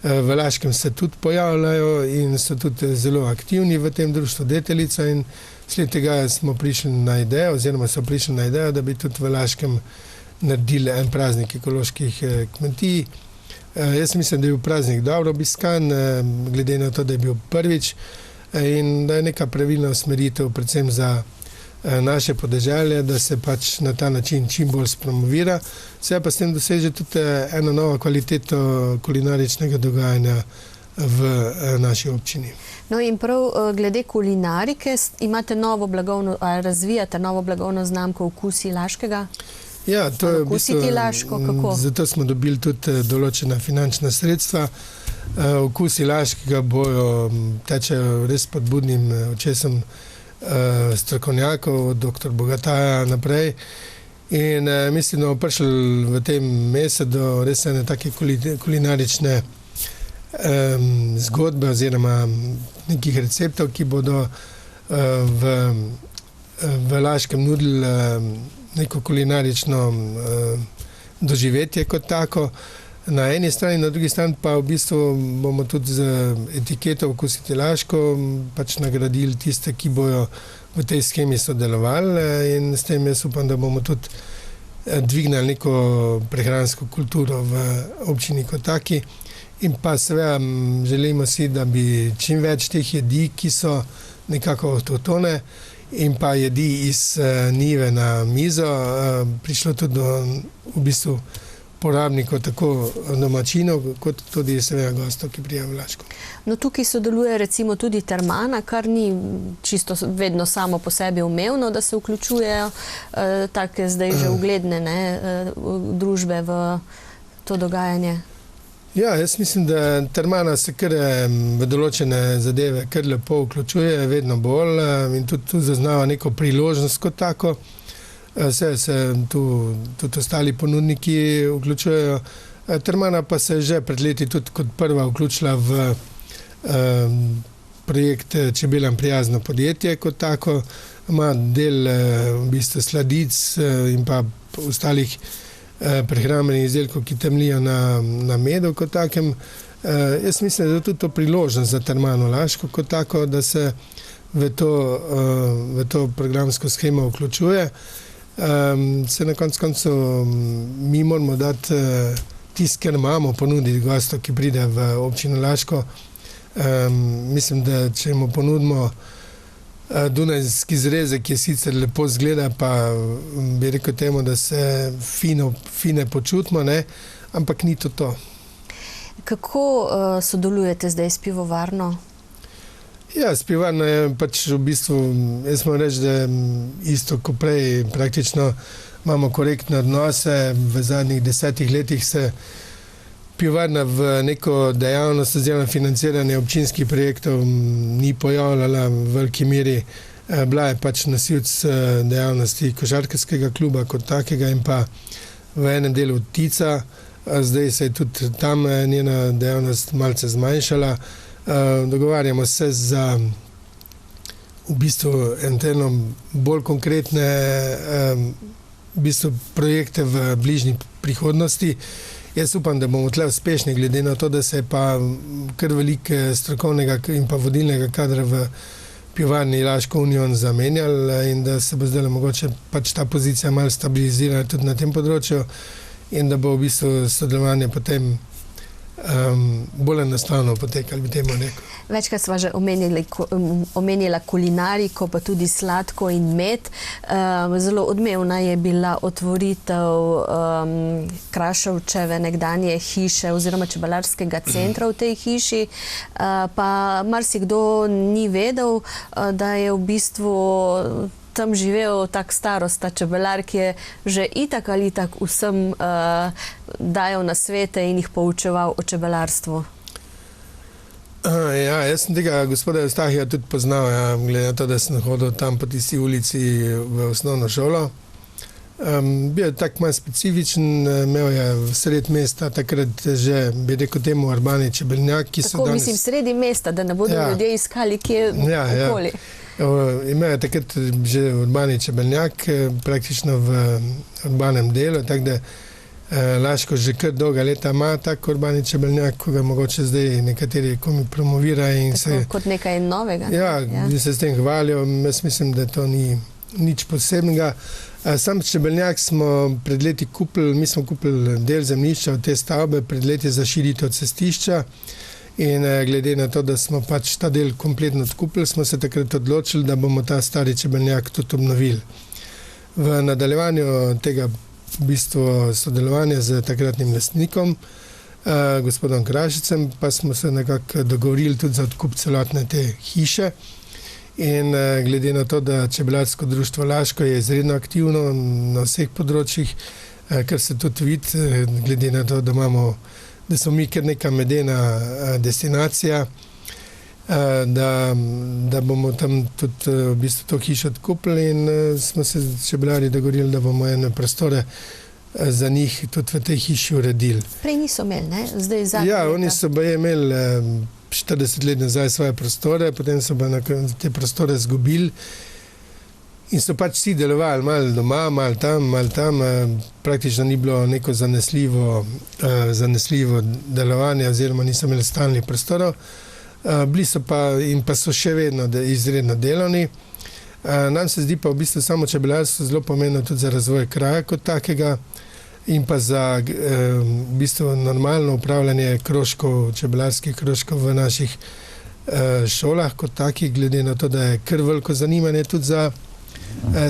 V Laškem se tudi pojavljajo in so tudi zelo aktivni v tem društvu Deteljica in sled tega smo prišli na idejo, da bi tudi v Laškem naredili en praznik ekoloških kmetij. Jaz mislim, da je bil praznik dobro obiskan, glede na to, da je bil prvič in da je neka pravilna usmeritev predvsem za naše podeželje, da se pač na ta način čim bolj spromovira. Se pa s tem doseže tudi eno novo kvaliteto kulinaričnega dogajanja v naši občini. No in prav glede kulinarike, imate razvijate novo blagovno znamko Okusi Laškega? Ja, to je v bistvu, Laško, kako? Zato smo dobili tudi določena finančna sredstva. Okusi Laškega tečejo res pod budnim očesom strokovnjakov, dr. Bogataja naprej. In mislim, da bomo prišli v tem mesecu do res ene take kulinarične zgodbe oziroma nekih receptov, ki bodo v Laškem nudili neko kulinarično doživetje kot tako. Na eni strani, na drugi strani pa v bistvu bomo tudi z etiketo Okusiti Laško pač nagradili tiste, ki bojo v tej shemi sodelovali in s tem jaz upam, da bomo tudi dvignili neko prehransko kulturo v občini kot taki. In pa seveda želimo si, da bi čim več teh jedi, ki so nekako avtohtone in pa jedi iz njive na mizo, prišlo tudi do v bistvu porabnikov, tako domačinov, kot tudi seveda gostov, ki prijajo v Laško. No, tukaj sodeluje recimo tudi Termana, kar ni čisto vedno samo po sebi umevno, da se vključujejo take zdaj že ugledne družbe v to dogajanje. Ja, jaz mislim, da Termana se kar v določene zadeve kar lepo vključuje, vedno bolj in tudi zaznava neko priložnost kot tako. Se tu tudi ostali ponudniki vključujejo. Termana pa se je že pred leti tudi kot prva vključila v projekt Čebelam prijazno podjetje kot tako. Ima del v bistvu sladic in pa ostalih prehrambenih izdelkov, ki temeljijo na medu kot takem. Jaz mislim, da je tudi to priložnost za Termano Laško kot tako, da se v to programsko shemo vključuje. Se na koncu mi moramo dati tisto, kar imamo, ponuditi gostov, ki pride v občino Laško. Mislim, da če mu ponudimo dunajski zrezek, ki sicer lepo zgleda, pa bi rekel temu, da se fine počutimo, ampak ni to. Kako sodelujete zdaj s pivovarno? Ja, s pivovarno je pač v bistvu, jaz moram reči, da isto kot prej, praktično imamo korektne odnose. V zadnjih 10 letih se pivovarna v neko dejavnost oziroma financiranje občinskih projektov ni pojavljala v veliki meri. Bila je pač nosilec dejavnosti košarkarskega kluba kot takega in pa v enem delu Tica. Zdaj se je tudi tam njena dejavnost malce zmanjšala. Dogovarjamo se za v bistvu eno bolj konkretne v bistvu projekte v bližnji prihodnosti jaz upam, da bomo tle uspešni, glede na to, da se je pa kar veliko strokovnega in pa vodilnega kadra v pivovarni Laško Union zamenjali in da se bo zdaj mogoče pač ta pozicija malo stabilizirala tudi na tem področju in da bo v bistvu sodelovanje potem bolj enostavno potekali, bi temu rekel. Večkrat sva že omenila kulinariko, pa tudi sladko in med. Zelo odmevna je bila otvoritev Krašovčeve nekdanje hiše oziroma čebelarskega centra v tej hiši. Pa marsikdo ni vedel, da je v bistvu tam živel tak starosta čebelar, ki je že itak ali itak vsem dajal nasvete in jih poučeval o čebelarstvu. Ja, jaz sem tega gospoda Eustahija tudi poznal, glede na to, da sem hodil tam po tisti ulici v osnovno šolo. Bil je tak malo specifičen, imel je sred mesta takrat že, bi rekel temu, urbani čebelnjak, ki so danes... Mislim, sredi mesta, da ne bodo ljudje iskali kje okoli. Imel je takrat že urbani čebelnjak, praktično v urbanem delu, tako da Laško že kar dolga leta ima tak urbani čebelnjak, ko ga mogoče zdaj nekateri komi promovira in se... Kot nekaj novega. Ja, se s tem hvalijo, jaz mislim, da to ni nič posebnega. Sam čebeljak smo pred leti kupili, mi smo kupili del zemljišča od te stavbe, pred leti za širitev cestišča in glede na to, da smo pač ta del kompletno odkupili, smo se takrat odločili, da bomo ta stari čebeljak tudi obnovili. V nadaljevanju tega v bistvu sodelovanja z takratnim lastnikom, gospodom Krašicem, pa smo se nekako dogovorili tudi za odkup celotne te hiše. In glede na to, da Čebelarsko društvo Laško je izredno aktivno na vseh področjih, kar se tudi vidi, glede na to, da smo mi kar neka medena destinacija, da bomo tam tudi v bistvu to hišo odkupili in smo se čebelari dogovorili, da bomo ene prostore za njih tudi v tej hiši uredili. Prej niso imeli, ne? Zdaj zadnje. Ja, oni so baje imeli 40 let nazaj svoje prostore, potem so pa te prostore zgubili in so pač vsi delovali, malo doma, malo tam, praktično ni bilo neko zanesljivo delovanje oziroma niso imeli stalnih prostorov, bili so pa in pa so še vedno izredno delovni. Nam se zdi pa v bistvu samo čebelarstvo zelo pomembno tudi za razvoj kraja kot takega in pa za v bistvu normalno upravljanje krožkov, čebelarskih krožkov v naših šolah kot takih, glede na to, da je kar veliko zanimanje tudi za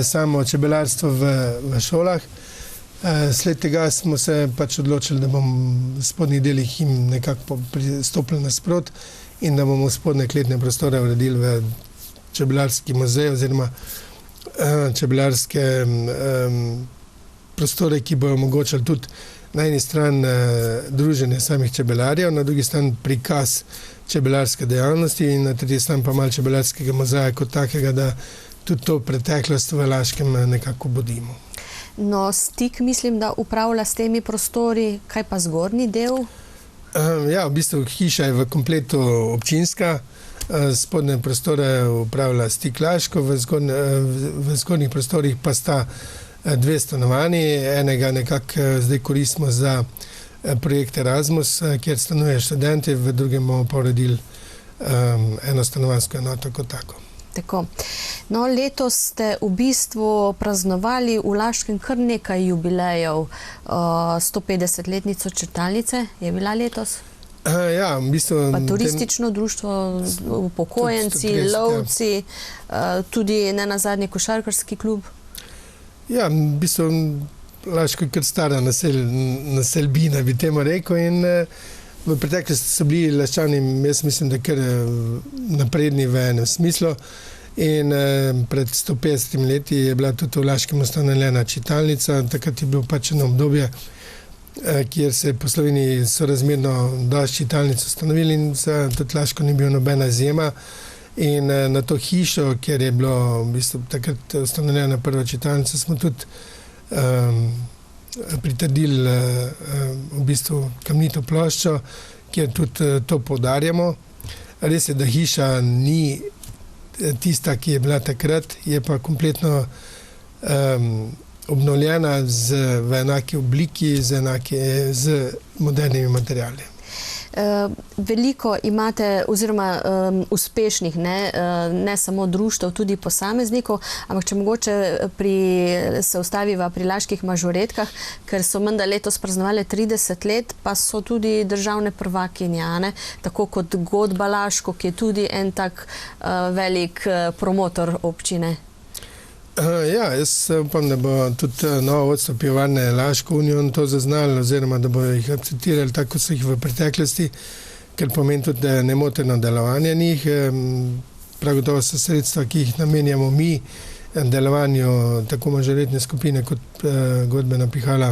samo čebelarstvo v šolah. Sled tega smo se pač odločili, da bomo v spodnjih delih jim nekako pristopili nasprot in da bomo spodnje kletne prostore uredili v čebelarski muzej oziroma čebelarske prostore, ki bojo omogočali tudi na eni strani druženje samih čebelarjev, na drugi strani prikaz čebelarske dejavnosti in na tretji strani pa malo čebelarskega muzeja kot takega, da tudi to preteklost v Laškem nekako budimo. No, Stik mislim, da upravlja s temi prostori, kaj pa zgornji del? Ja, v bistvu hiša je v kompletu občinska, spodnje prostore upravlja Stik Laško, v zgornjih prostorih pa sta dve stanovanji, enega nekako zdaj koristimo za projekt Erasmus, kjer stanujejo študenti, v drugem bomo pa uredili eno stanovanjsko enoto kot tako. Tako. No, letos ste v bistvu praznovali v Laškem kar nekaj jubilejev. 150-letnico čitalnice je bila letos? Ja, v bistvu... Pa turistično društvo, upokojenci, lovci, tudi nenazadnje košarkarski klub? Ja, v bistvu Laško je kar stara naselbina, bi temu rekel, in v preteklosti so bili Laščani, jaz mislim, da kar napredni v enem smislu in pred 150 leti je bila tudi v Laškem ustanovljena čitalnica, takrat je bilo pač eno obdobje, kjer se po Sloveniji sorazmerno dosti čitalnic ustanovili in tudi Laško ni bil nobena izjema. In na to hišo, kjer je bilo v bistvu takrat ustanovljena prva čitalnica, smo tudi pritrdili v bistvu kamnito ploščo, kjer tudi to poudarjamo. Res je, da hiša ni tista, ki je bila takrat, je pa kompletno obnovljena v enaki obliki, z modernimi materiali. Veliko imate oziroma uspešnih, ne samo društev, tudi posameznikov, ampak če mogoče se ustaviva pri laških mažoretkah, ker so menda letos praznovali 30 let, pa so tudi državne prvakinje, tako kot Godba Laško, ki je tudi en tak velik promotor občine. Ja, jaz upam, da bo tudi novo vodstvo Pivovarne Laško Union to zaznalo, oziroma da bo jih akceptirali tako, kot so jih v preteklosti, ker pomeni tudi nemoteno delovanje njih. Prav gotovo so sredstva, ki jih namenjamo mi delovanju tako mažoretne skupine kot Godbena Pihala,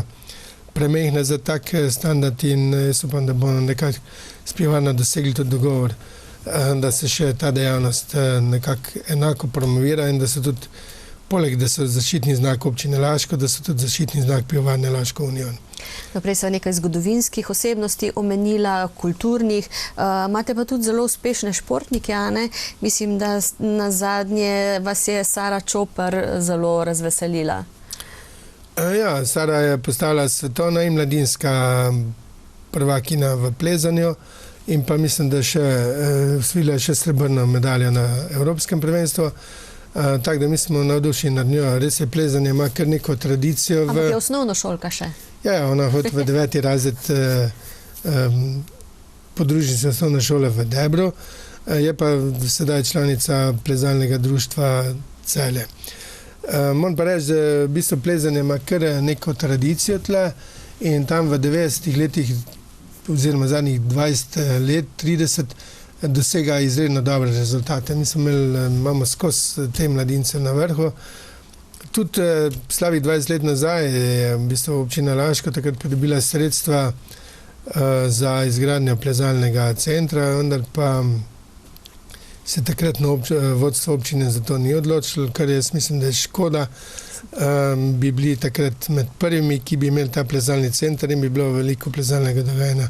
premehna za tak standard, in jaz upam, da bomo nekako s pivovarno dosegli tudi dogovor, da se še ta dejavnost nekako enako promovira in da se tudi poleg, da so zaščitni znak občine Laško, da so tudi zaščitni znak Pivovarne Laško Union. Prej so nekaj zgodovinskih osebnosti omenila, kulturnih, imate pa tudi zelo uspešne športnike, Mislim, da na zadnje vas je Sara Čopar zelo razveselila. Ja, Sara je postala svetovna in mladinska prvakina v plezanju in pa mislim, da osvojila še srebrno medaljo na Evropskem prvenstvu. Tako da mi smo navdušeni nad njo. Res je, plezanje ima kar neko tradicijo. Ampak je osnovnošolka še? Ja, ona hodi v 9. razred podružnične osnovne šole v Debru. Je pa sedaj članica plezalnega društva Celje. Moram pa reči, da v bistvu plezanje ima kar neko tradicijo tle in tam v 90. letih oziroma zadnjih 20 let, 30, dosega izredno dobre rezultate. Mi imamo skozi te mladince na vrhu. Tudi slavih 20 let nazaj je v bistvu občina Laško takrat pridobila sredstva za izgradnjo plezalnega centra, vendar pa se takratno vodstvo občine za to ni odločilo, kar jaz mislim, da je škoda. Bi bili takrat med prvimi, ki bi imeli ta plezalni center in bi bilo veliko plezalnega dogajanja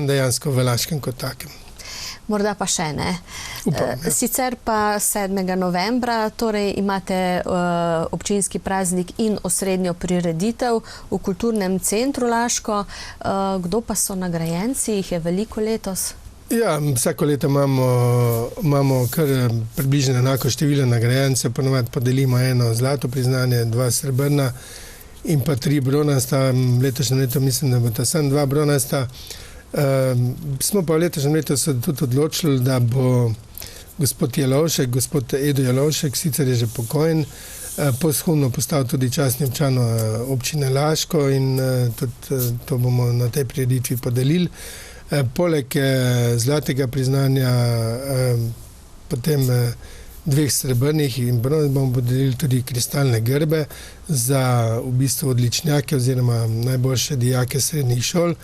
dejansko v Laškem kot takem. Morda pa še ne. Upam, ja. Sicer pa 7. novembra, torej imate občinski praznik in osrednjo prireditev v Kulturnem centru Laško. Kdo pa so nagrajenci? Jih je veliko letos? Ja, vsako leto imamo kar približno enako število nagrajencev, ponovadi podelimo eno zlato priznanje, 2 srebrna in pa 3 bronasta. Letošnjem letu mislim, da bo ta samo 2 bronasta. Smo pa v letošnjem letu se tudi odločili, da bo gospod Edo Jelovšek, sicer je že pokojen, posthumno postal tudi častni občan občine Laško in tudi to bomo na tej prireditvi podelili. Poleg zlatega priznanja potem 2 srebrnih in bronast bomo podelili tudi kristalne grbe za v bistvu odličnjake oziroma najboljše dijake srednjih šol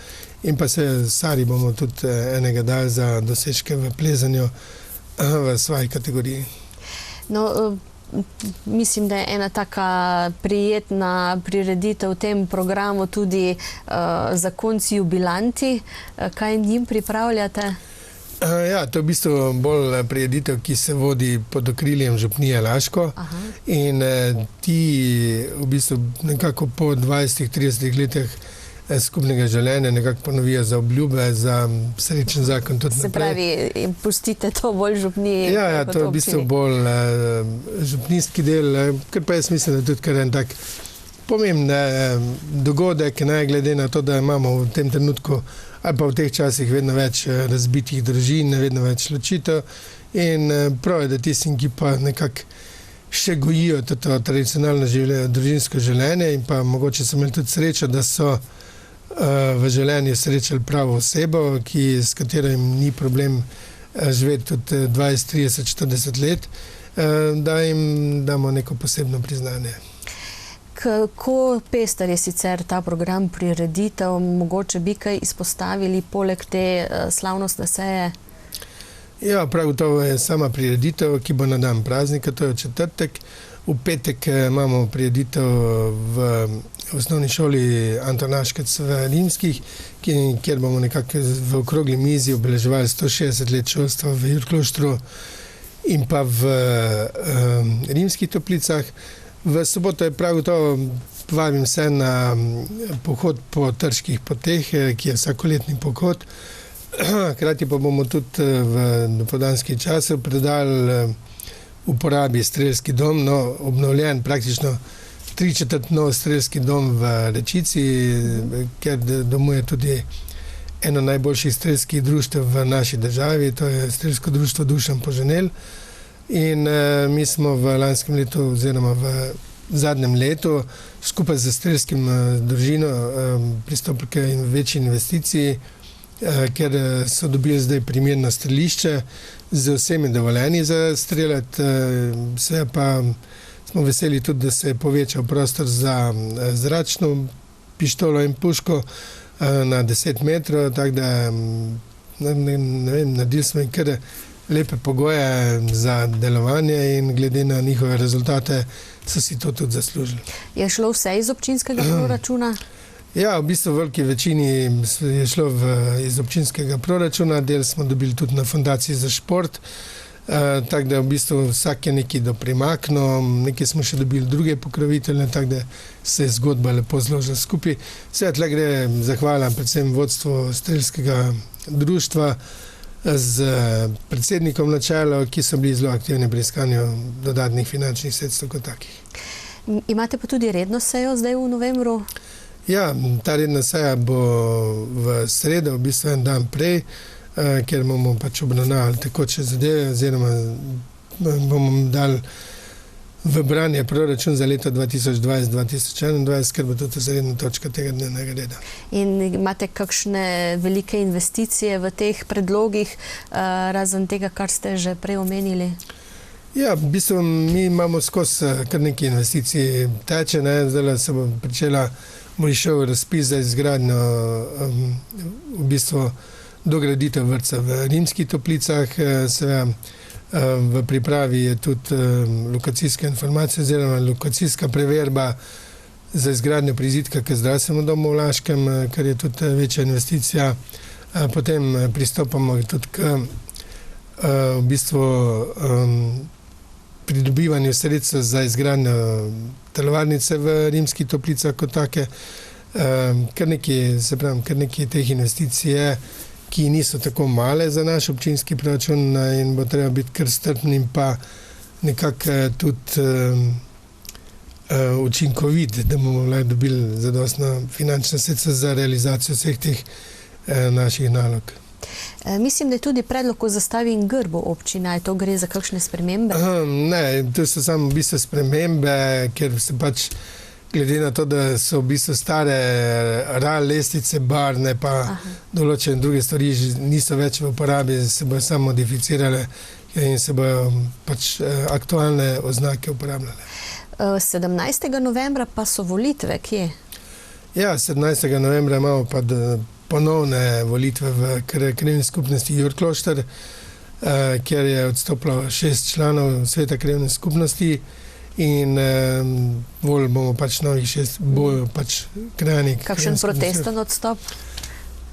in pa Sari bomo tudi enega dali za dosežke v plezanju v svoji kategoriji. No, mislim, da je ena taka prijetna prireditev v tem programu tudi zakonci jubilanti. Kaj njim pripravljate? Ja, to je v bistvu bolj prireditev, ki se vodi pod okriljem župnije Laško. In ti v bistvu nekako po 20-30 letih skupnega življenja nekako ponovijo za obljube, za srečen zakon tudi naprej. Se pravi, pustite to bolj župniji? Ja, to je v bistvu bolj župnijski del, ker pa jaz mislim, da tudi kar en tak pomemben dogodek, glede na to, da imamo v tem trenutku ali pa v teh časih vedno več razbitih družin, vedno več ločitev in prav je, da tistim, ki pa nekako še gojijo to tradicionalno družinsko življenje in pa mogoče so imeli tudi srečo, da so v življenju srečali pravo osebo, s katero jim ni problem živeti tudi 20, 30, 40 let, da jim damo neko posebno priznanje. Kako pester je sicer ta program prireditev? Mogoče bi kaj izpostavili poleg te slavnostne seje? Ja, prav gotovo je sama prireditev, ki bo na dan praznika, to je v četrtek. V petek imamo prireditev v osnovni šoli Anton Aškec v Rimskih, kjer bomo nekako v okrogli mizi obeleževali 160 let šolstva v Jurkloštru in pa v Rimskih Toplicah. V soboto je prav gotovo, vabim se na pohod po Trških poteh, ki je vsakoletni pohod. Hkrati pa bomo tudi v dopoldanskih časih predali uporabi strelski dom, obnovljen praktično 3/4 nov strelski dom v Rečici, kjer domuje tudi eno najboljših strelskih društev v naši državi, to je strelsko društvo Dušan Poženel. In mi smo v lanskem letu oziroma v zadnjem letu skupaj z strelskim družino pristopili k večji investiciji, ker so dobili zdaj primerno strelišče z vsemi dovoljenji za streljati. Vse pa smo veseli tudi, da se je povečal prostor za zračno pištolo in puško na 10 metrov, tako da ne vem, naredili smo jim kar lepe pogoje za delovanje in glede na njihove rezultate so si to tudi zaslužili. Je šlo vse iz občinskega proračuna? Ja, v bistvu v veliki večini je šlo iz občinskega proračuna, del smo dobili tudi na Fundaciji za šport, tako da v bistvu vsak je nekaj doprimaknil, nekaj smo še dobili druge pokrovitelje, tako da se je zgodba lepo zložila skupaj. Vse tle gre zahvala predvsem vodstvu strelskega društva z predsednikom na čelu, ki so bili zelo aktivni pri iskanju dodatnih finančnih sredstev kot takih. Imate pa tudi redno sejo zdaj v novembru? Ja, ta redna seja bo v sredo, v bistvu en dan prej, ker bomo pač obravnavali tekoče zadeve oziroma bomo dali v branje proračun za leto 2020-2021, ker bo tudi srednja točka tega dnevnega reda. In imate kakšne velike investicije v teh predlogih, razen tega, kar ste že prej omenili? Ja, v bistvu mi imamo skozi kar nekaj investicij teče, zdaj se bo pričela, bo išel razpis za izgradnjo v bistvu dograditev vrtca v Rimskih Toplicah, seveda v pripravi je tudi lokacijska informacija oziroma lokacijska preverba za izgradnjo prizidka k zdravstvenemu domu v Laškem, kar je tudi večja investicija. Potem pristopamo tudi k v bistvu pridobivanju sredstev za izgradnjo telovadnice v Rimskih Toplicah kot take. Kar nekaj teh investicij je, ki niso tako male za naš občinski proračun in bo treba biti kar strpen in pa nekako tudi učinkovit, da bomo dobili zadostno finančne sredstva za realizacijo vseh teh naših nalog. Mislim, da je tudi predlog o zastavi in grbu občina. Je to gre za kakšne spremembe? Ne, to so samo v bistvu spremembe, ker se pač glede na to, da so v bistvu stare RAL lestvice, barne pa določene druge stvari niso več v uporabi, se bojo samo modificirale in se bojo pač aktualne oznake uporabljale. 17. novembra pa so volitve, kje? Ja, 17. novembra imamo pa ponovne volitve v krajevni skupnosti Jurklošter, kjer je odstopilo 6 članov sveta krajevne skupnosti in volili bomo pač novih 6, bojo pač krajani. Kakšen protesten odstop?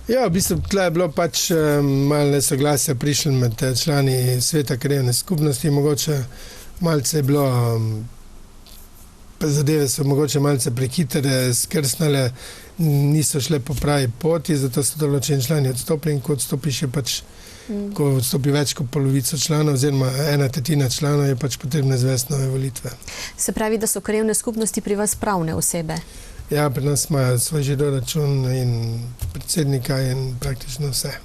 Ja, v bistvu tle je bilo pač malo nesoglasja prišli med člani sveta krajevne skupnosti, mogoče malce je bilo, zadeve so mogoče malce prehitre, skrsnale, niso šle po pravi poti, zato so določeni člani odstopili in ko odstopiš je pač, ko odstopi več kot polovico članov oziroma 1/3 članov, je pač potrebno izvesti nove volitve. Se pravi, da so krajevne skupnosti pri vas pravne osebe? Ja, pri nas imajo svoj žiroračun in predsednika in praktično vse.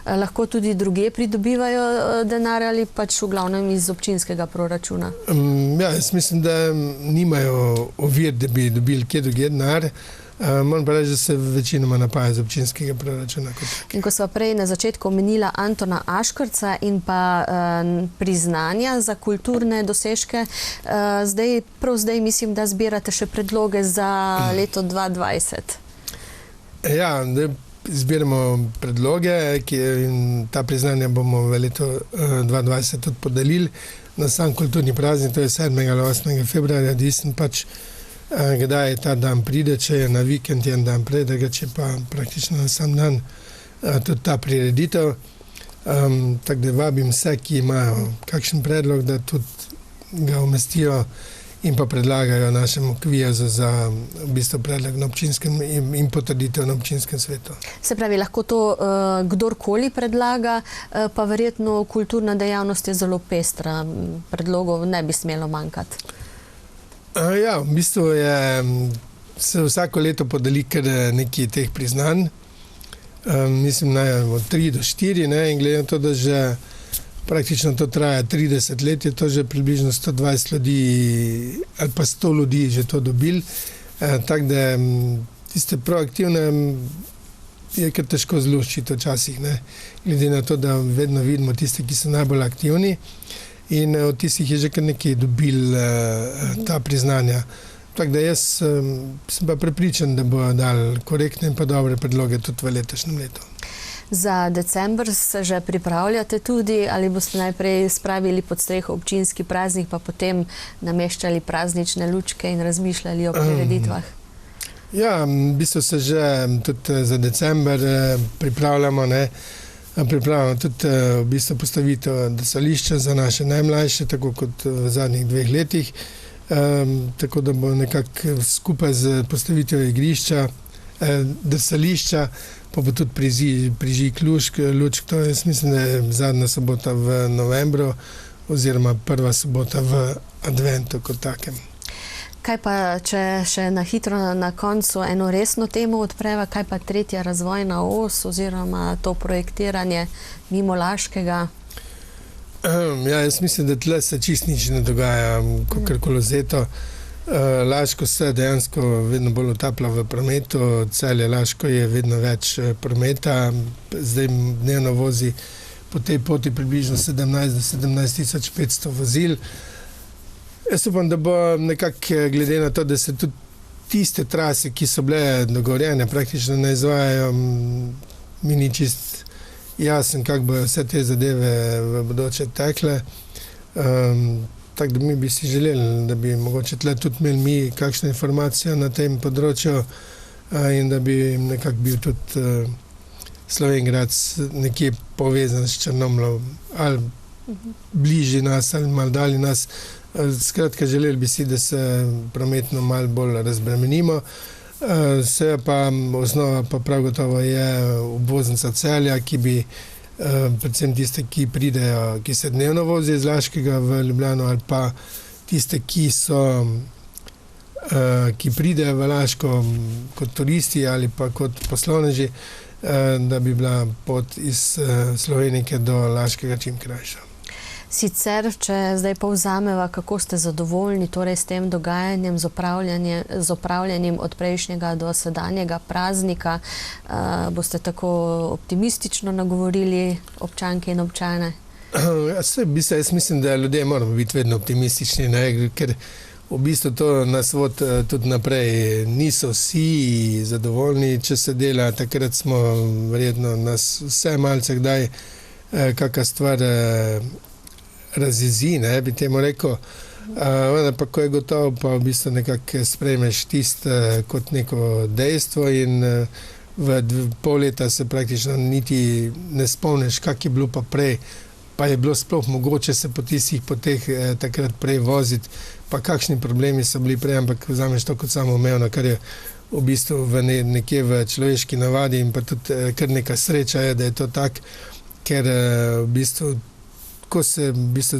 Lahko tudi druge pridobivajo denar ali pač v glavnem iz občinskega proračuna? Ja, jaz mislim, da nimajo ovir, da bi dobili kje drugje denar. Moram pa reči, da se večinoma napaja z občinskega proračuna. In ko sva prej na začetku omenila Antona Aškrca in pa priznanja za kulturne dosežke, prav zdaj mislim, da zbirate še predloge za leto 2020. Ja, zbiramo predloge in ta priznanja bomo v letu 2020 tudi podelili na sam kulturni praznik, to je 7. ali 8. februarja, odvisno pač kdaj ta dan pride, če je na vikend, je en dan prej, drugače pa praktično na sam dan tudi ta prireditev. Tako da vabim vse, ki imajo kakšen predlog, da tudi ga umestijo in pa predlagajo našemu kvijazu za v bistvu predlog na občinskem in potrditev na občinskem svetu. Se pravi, lahko to kdorkoli predlaga, pa verjetno kulturna dejavnost je zelo pestra. Predlogov ne bi smelo manjkati. Ja, v bistvu se vsako leto podeli kar nekaj teh priznanj. Mislim, od 3 do 4, in glede na to, da že praktično to traja 30 let, je to že približno 120 ljudi ali pa 100 ljudi že to dobili. Tako da tiste proaktivne je kar težko zluščiti včasih, glede na to, da vedno vidimo tiste, ki so najbolj aktivni in od tistih je že kar nekaj dobili ta priznanja. Tako da jaz sem pa prepričan, da bodo dali korektne in pa dobre predloge tudi v letošnjem letu. Za december se že pripravljate tudi, ali boste najprej spravili pod streho občinski praznik, pa potem nameščali praznične lučke in razmišljali o prireditvah? Ja, v bistvu se že tudi za december pripravljamo, pripravljamo tudi v bistvu postavitev drsališča za naše najmlajše, tako kot v zadnjih 2 letih. Tako da bo nekako skupaj z postavitev igrišča, drsališča, pa bo tudi prižig lučk. To je, mislim, da je zadnja sobota v novembru oziroma prva sobota v adventu kot takem. Kaj pa, če še na hitro na koncu eno resno temo odpreva, kaj pa 3. razvojna os oziroma to projektiranje mimo Laškega? Ja, jaz mislim, da tle se čist nič ne dogaja, kakorkoli vzeto. Laško se dejansko vedno bolj utaplja v prometu, Celje Laško je vedno več prometa, zdaj dnevno vozi po tej poti približno 17,000–17,500 vozil. Jaz upam, da bo nekako glede na to, da se tudi tiste trase, ki so bile dogovorjene, praktično ne izvajajo, mi ni čist jasen, kako bojo vse te zadeve v bodoče tekle. Tako da mi bi si želeli, da bi mogoče tle tudi imeli mi kakšno informacijo na tem področju in da bi nekako bil tudi Slovenj Gradec nekje povezan s Črnomljem, ali bližje nas, ali malo dalje nas. Skratka, želeli bi si, da se prometno malo bolj razbremenimo. Seveda pa osnova pa prav gotovo je obvoznica Celja, ki bi predvsem tiste, ki pridejo, ki se dnevno vozijo iz Laškega v Ljubljano, ali pa tiste, ki pridejo v Laško kot turisti ali pa kot poslovneži, da bi bila pot iz Slovenike do Laškega čim krajša. Sicer, če zdaj povzameva, kako ste zadovoljni torej s tem dogajanjem, z opravljanjem od prejšnjega do sedanjega praznika, boste tako optimistično nagovorili občanke in občane? Jaz mislim, da ljudje moramo biti vedno optimistični, ker v bistvu to nas vodi tudi naprej. Niso vsi zadovoljni, če se dela, takrat smo verjetno nas vse malce kdaj kakšna stvar razjezi, bi temu rekel. Pa ko je gotovo, pa v bistvu nekako sprejmeš tisto kot neko dejstvo in v pol leta se praktično niti ne spomniš, kak je bilo pa prej, pa je bilo sploh mogoče se po tistih poteh takrat prej voziti, pa kakšni problemi so bili prej, ampak vzameš to kot samoumevno, kar je v bistvu nekje v človeški navadi in pa tudi kar neka sreča je, da je to tak, ker v bistvu ko se v bistvu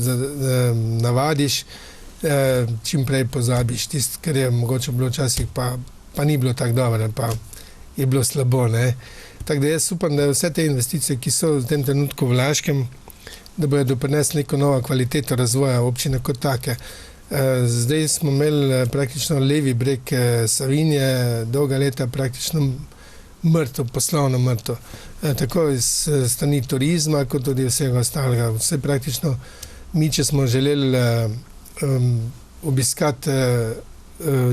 navadiš, čim prej pozabiš tisto, kar je mogoče bilo včasih, pa ni bilo tako dobro, pa je bilo slabo. Tako da jaz upam, da vse te investicije, ki so v tem trenutku v Laškem, da bodo doprinesli neko novo kvaliteto razvoja občine kot take. Zdaj smo imeli praktično levi breg Savinje, dolga leta praktično mrtev, poslovno mrtev. Tako iz strani turizma, kot tudi vsega ostalega. Vse praktično mi, če smo želeli obiskati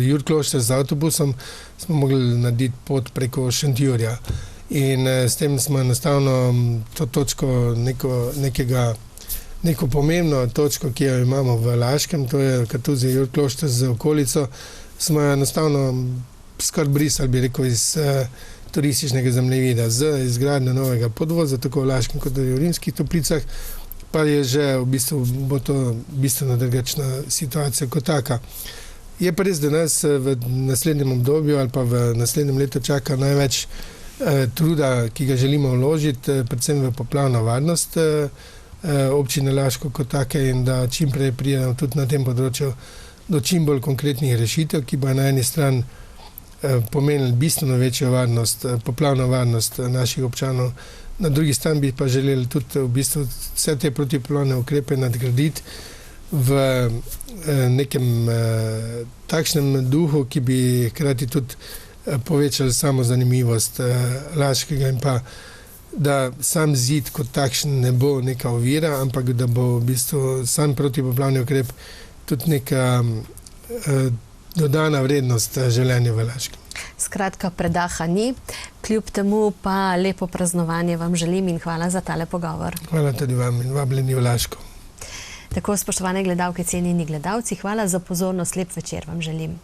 Jurklošter z avtobusom, smo mogli narediti pot preko Šentjurja. In s tem smo enostavno to točko, neko pomembno točko, ki jo imamo v Laškem, to je Katuzija Jurklošter z okolico, smo enostavno skoraj brisali, bi rekel, iz turističnega zemljevida z izgradnjo novega podvoza, tako v Laškem kot v Rimskih Toplicah, pa je že v bistvu bo to bistveno drugačna situacija kot taka. Je pa res, da nas v naslednjem obdobju ali pa v naslednjem letu čaka največ truda, ki ga želimo vložiti, predvsem v poplavno varnost občine Laško kot take in da čim prej pridemo tudi na tem področju do čim bolj konkretnih rešitev, ki bo na eni strani pomenili bistveno večjo varnost, poplavno varnost naših občanov. Na drugi strani bi pa želeli tudi v bistvu vse te protipoplavne ukrepe nadgraditi v nekem takšnem duhu, ki bi hkrati tudi povečali samo zanimivost Laškega in pa da sam zid kot takšen ne bo neka ovira, ampak da bo v bistvu sam protipoplavni ukrep tudi neka dodana vrednost življenja v Laškem. Skratka, predaha ni. Kljub temu pa lepo praznovanje vam želim in hvala za tale pogovor. Hvala tudi vam in vabljeni v Laško. Tako, spoštovane gledalke, cenjeni gledalci, hvala za pozornost, lep večer vam želim.